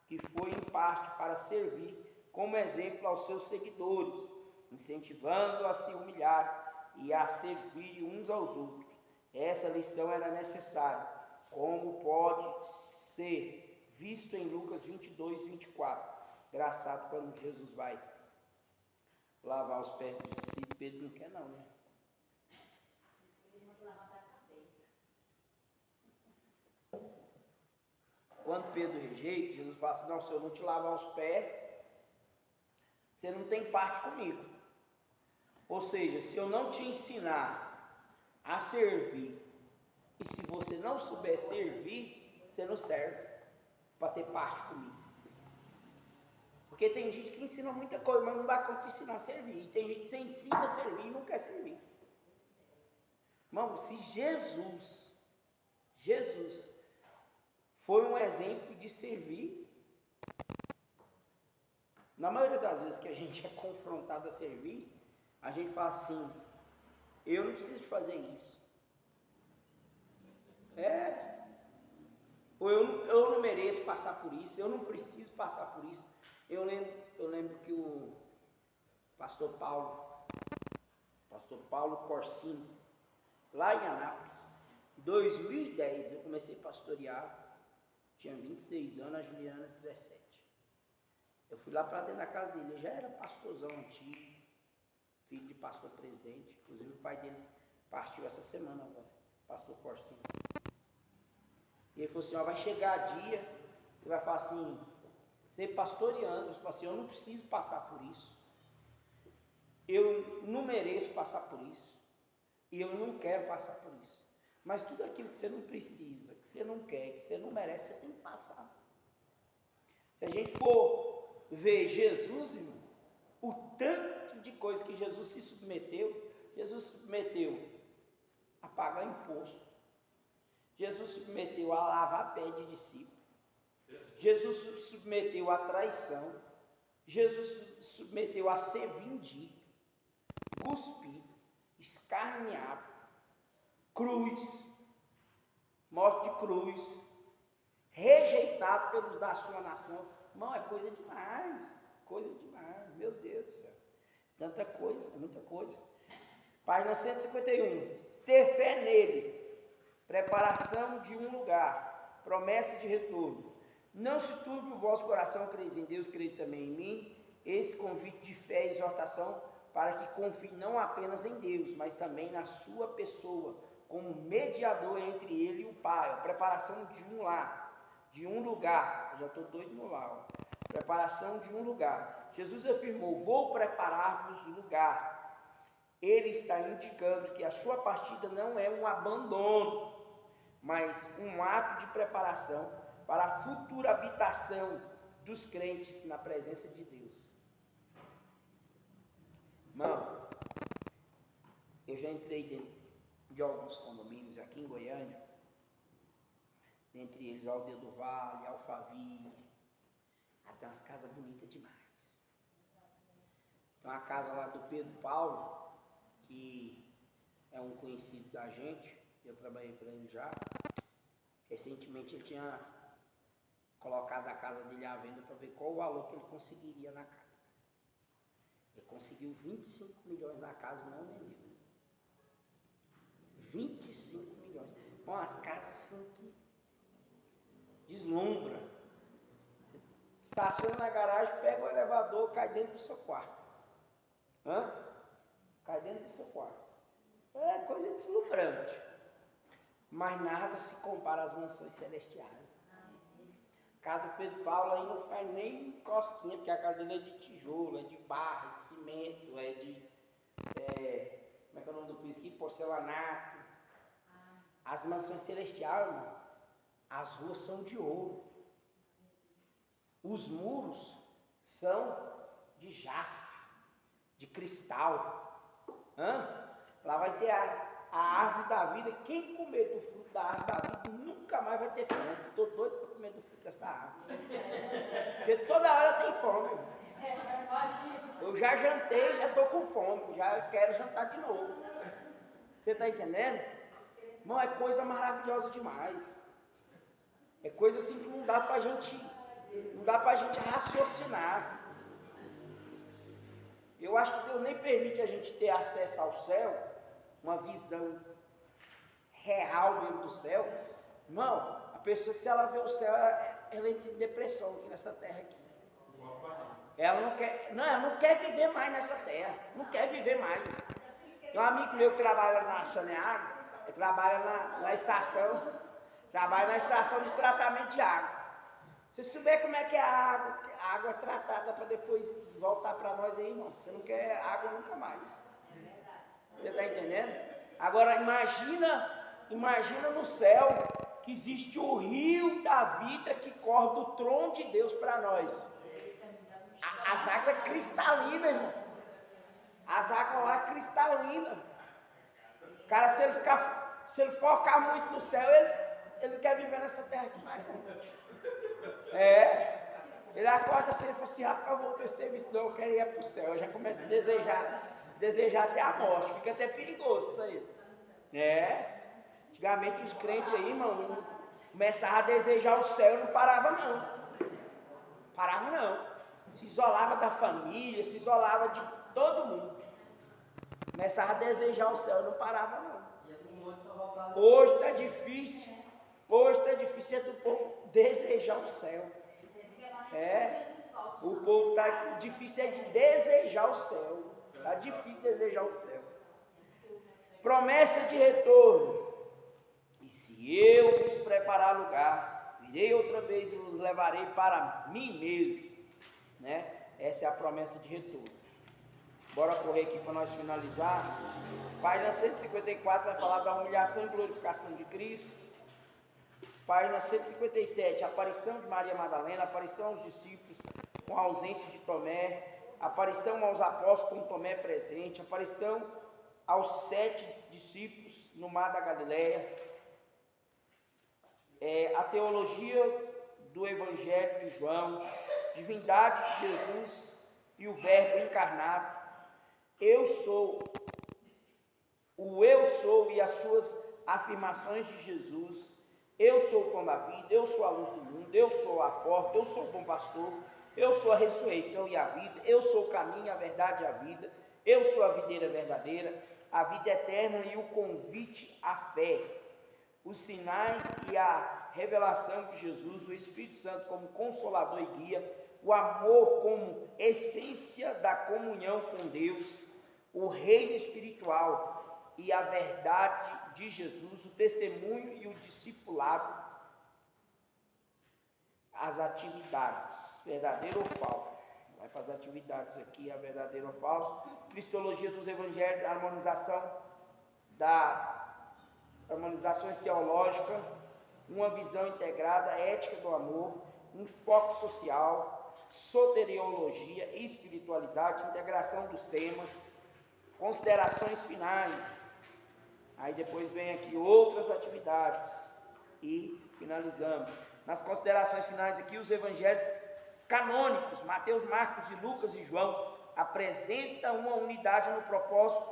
que foi em parte para servir como exemplo aos seus seguidores, incentivando-os a se humilhar e a servir uns aos outros. Essa lição era necessária, como pode ser visto em Lucas 22, 24. Engraçado quando Jesus vai lavar os pés dos discípulos, Pedro não quer não, né? Ele manda lavar da cabeça. Quando Pedro rejeita, Jesus fala assim, não, se eu não te lavar os pés, você não tem parte comigo. Ou seja, se eu não te ensinar a servir, e se você não souber servir, você não serve para ter parte comigo. Porque tem gente que ensina muita coisa, mas não dá conta de ensinar a servir. E tem gente que você ensina a servir e não quer servir. Irmão, se Jesus foi um exemplo de servir, na maioria das vezes que a gente é confrontado a servir, a gente fala assim, eu não preciso de fazer isso. Ou eu não mereço passar por isso, eu não preciso passar por isso. Eu lembro que o pastor Paulo Corsini, lá em Anápolis, em 2010 eu comecei a pastorear, tinha 26 anos, a Juliana 17. Eu fui lá para dentro da casa dele, ele já era pastorzão antigo, filho de pastor presidente, inclusive o pai dele partiu essa semana agora, pastor Corsini. E ele falou assim, ó, vai chegar dia, você vai falar assim, você pastoreando, você fala assim, eu não preciso passar por isso, eu não mereço passar por isso, e eu não quero passar por isso, mas tudo aquilo que você não precisa, que você não quer, que você não merece, você tem que passar. Se a gente for ver Jesus, irmão, o tanto de coisa que Jesus se submeteu, Jesus se submeteu a pagar imposto, Jesus se submeteu a lavar pé de discípulo, Jesus se submeteu à traição, Jesus se submeteu a ser vendido, cuspido, escarneado, cruz, morte de cruz, rejeitado pelos da sua nação. Irmão, é coisa demais, meu Deus do céu. Tanta coisa, muita coisa. Página 151. Ter fé nele, preparação de um lugar, promessa de retorno. Não se turbe o vosso coração, creis em Deus, creis também em mim. Esse convite de fé e exortação para que confie não apenas em Deus, mas também na sua pessoa, como mediador entre ele e o Pai. A preparação de um lar, de um lugar. Eu já estou doido no lar. Ó. Preparação de um lugar. Jesus afirmou, vou preparar-vos lugar. Ele está indicando que a sua partida não é um abandono, mas um ato de preparação para a futura habitação dos crentes na presença de Deus. Irmão, eu já entrei dentro de alguns condomínios aqui em Goiânia, entre eles Aldeia do Vale, Alphaville, tem umas casas bonitas demais. Tem uma casa lá do Pedro Paulo, que é um conhecido da gente, eu trabalhei para ele já. Recentemente ele tinha colocado a casa dele à venda para ver qual o valor que ele conseguiria na casa. Ele conseguiu 25 milhões na casa e não vendeu. 25 milhões. Bom, as casas são que deslumbra. Você estaciona na garagem, pega o elevador, cai dentro do seu quarto. Cai dentro do seu quarto. É coisa deslumbrante. Mas nada se compara às mansões celestiais. A casa do Pedro Paulo aí não faz nem cosquinha, porque a casa dele é de tijolo, é de barro, é de cimento, é de... como é que é o nome do piso aqui? Porcelanato. As mansões celestiais, irmão, as ruas são de ouro. Os muros são de jaspe, de cristal. Lá vai ter a árvore da vida. Quem comer do fruto da árvore da vida nunca mais vai ter fome. Estou doido para comer do fruto dessa árvore. Porque toda hora tem fome, irmão. Eu já jantei, já estou com fome, já quero jantar de novo. Você está entendendo? Irmão, é coisa maravilhosa demais. É coisa assim que não dá para a gente raciocinar. Eu acho que Deus nem permite a gente ter acesso ao céu, uma visão real dentro do céu. Irmão, a pessoa que se ela vê o céu, ela entra em depressão aqui nessa terra aqui. Ela não quer viver mais nessa terra, não quer viver mais. Tem um amigo meu que trabalha na Saneago, ele trabalha na estação, trabalha na estação de tratamento de água. Você souber como é que é a água é tratada para depois voltar para nós aí, irmão. Você não quer água nunca mais. Você está entendendo? Agora imagina no céu que existe o rio da vida que corre do trono de Deus para nós. As águas cristalinas, irmão. As águas lá cristalinas. O cara, se ele focar muito no céu, ele não quer viver nessa terra aqui mais, não. Ele acorda assim e fala assim, rapaz, eu vou para o serviço, não, eu quero ir para o céu. Eu já começo a desejar até a morte, fica até perigoso para ele. Antigamente os crentes aí, irmão, começavam a desejar o céu e não parava não. Se isolava da família, se isolava de todo mundo. Começava a desejar o céu e não parava não. Hoje está difícil do povo desejar o céu. O povo está difícil de desejar o céu. Está difícil desejar o céu. Promessa de retorno. E se eu vos preparar lugar, virei outra vez e vos levarei para mim mesmo. Essa é a promessa de retorno. Bora correr aqui para nós finalizar. Página 154 vai falar da humilhação e glorificação de Cristo. Página 157, aparição de Maria Madalena, aparição aos discípulos com a ausência de Tomé, aparição aos apóstolos com Tomé presente, aparição aos 7 discípulos no mar da Galileia, a teologia do Evangelho de João, divindade de Jesus e o Verbo encarnado, eu sou e as suas afirmações de Jesus. Eu sou o pão da vida, eu sou a luz do mundo, eu sou a porta, eu sou o bom pastor, eu sou a ressurreição e a vida, eu sou o caminho, a verdade e a vida, eu sou a videira verdadeira, a vida eterna e o convite à fé, os sinais e a revelação de Jesus, o Espírito Santo como consolador e guia, o amor como essência da comunhão com Deus, o reino espiritual e a verdade de Jesus, o testemunho e o discipulado, as atividades, verdadeiro ou falso. Vai para as atividades aqui, a verdadeiro ou falso. Cristologia dos evangelhos, harmonizações teológicas, uma visão integrada, ética do amor, enfoque social, soteriologia, espiritualidade, integração dos temas, considerações finais. Aí depois vem aqui outras atividades e finalizamos. Nas considerações finais aqui, os evangelhos canônicos, Mateus, Marcos e Lucas e João, apresentam uma unidade no propósito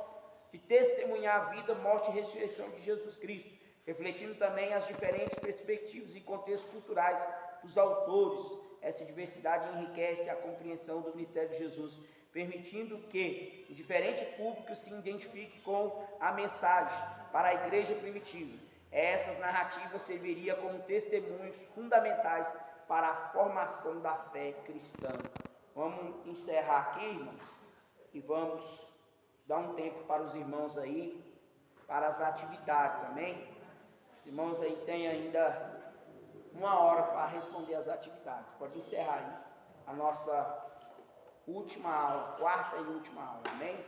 de testemunhar a vida, morte e ressurreição de Jesus Cristo, refletindo também as diferentes perspectivas e contextos culturais dos autores. Essa diversidade enriquece a compreensão do mistério de Jesus, permitindo que o diferente público se identifique com a mensagem para a igreja primitiva. Essas narrativas serviriam como testemunhos fundamentais para a formação da fé cristã. Vamos encerrar aqui, irmãos, e vamos dar um tempo para os irmãos aí, para as atividades, amém? Os irmãos aí têm ainda 1 hora para responder as atividades. Pode encerrar aí a nossa última aula, quarta e última aula, amém?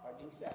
Pode encerrar.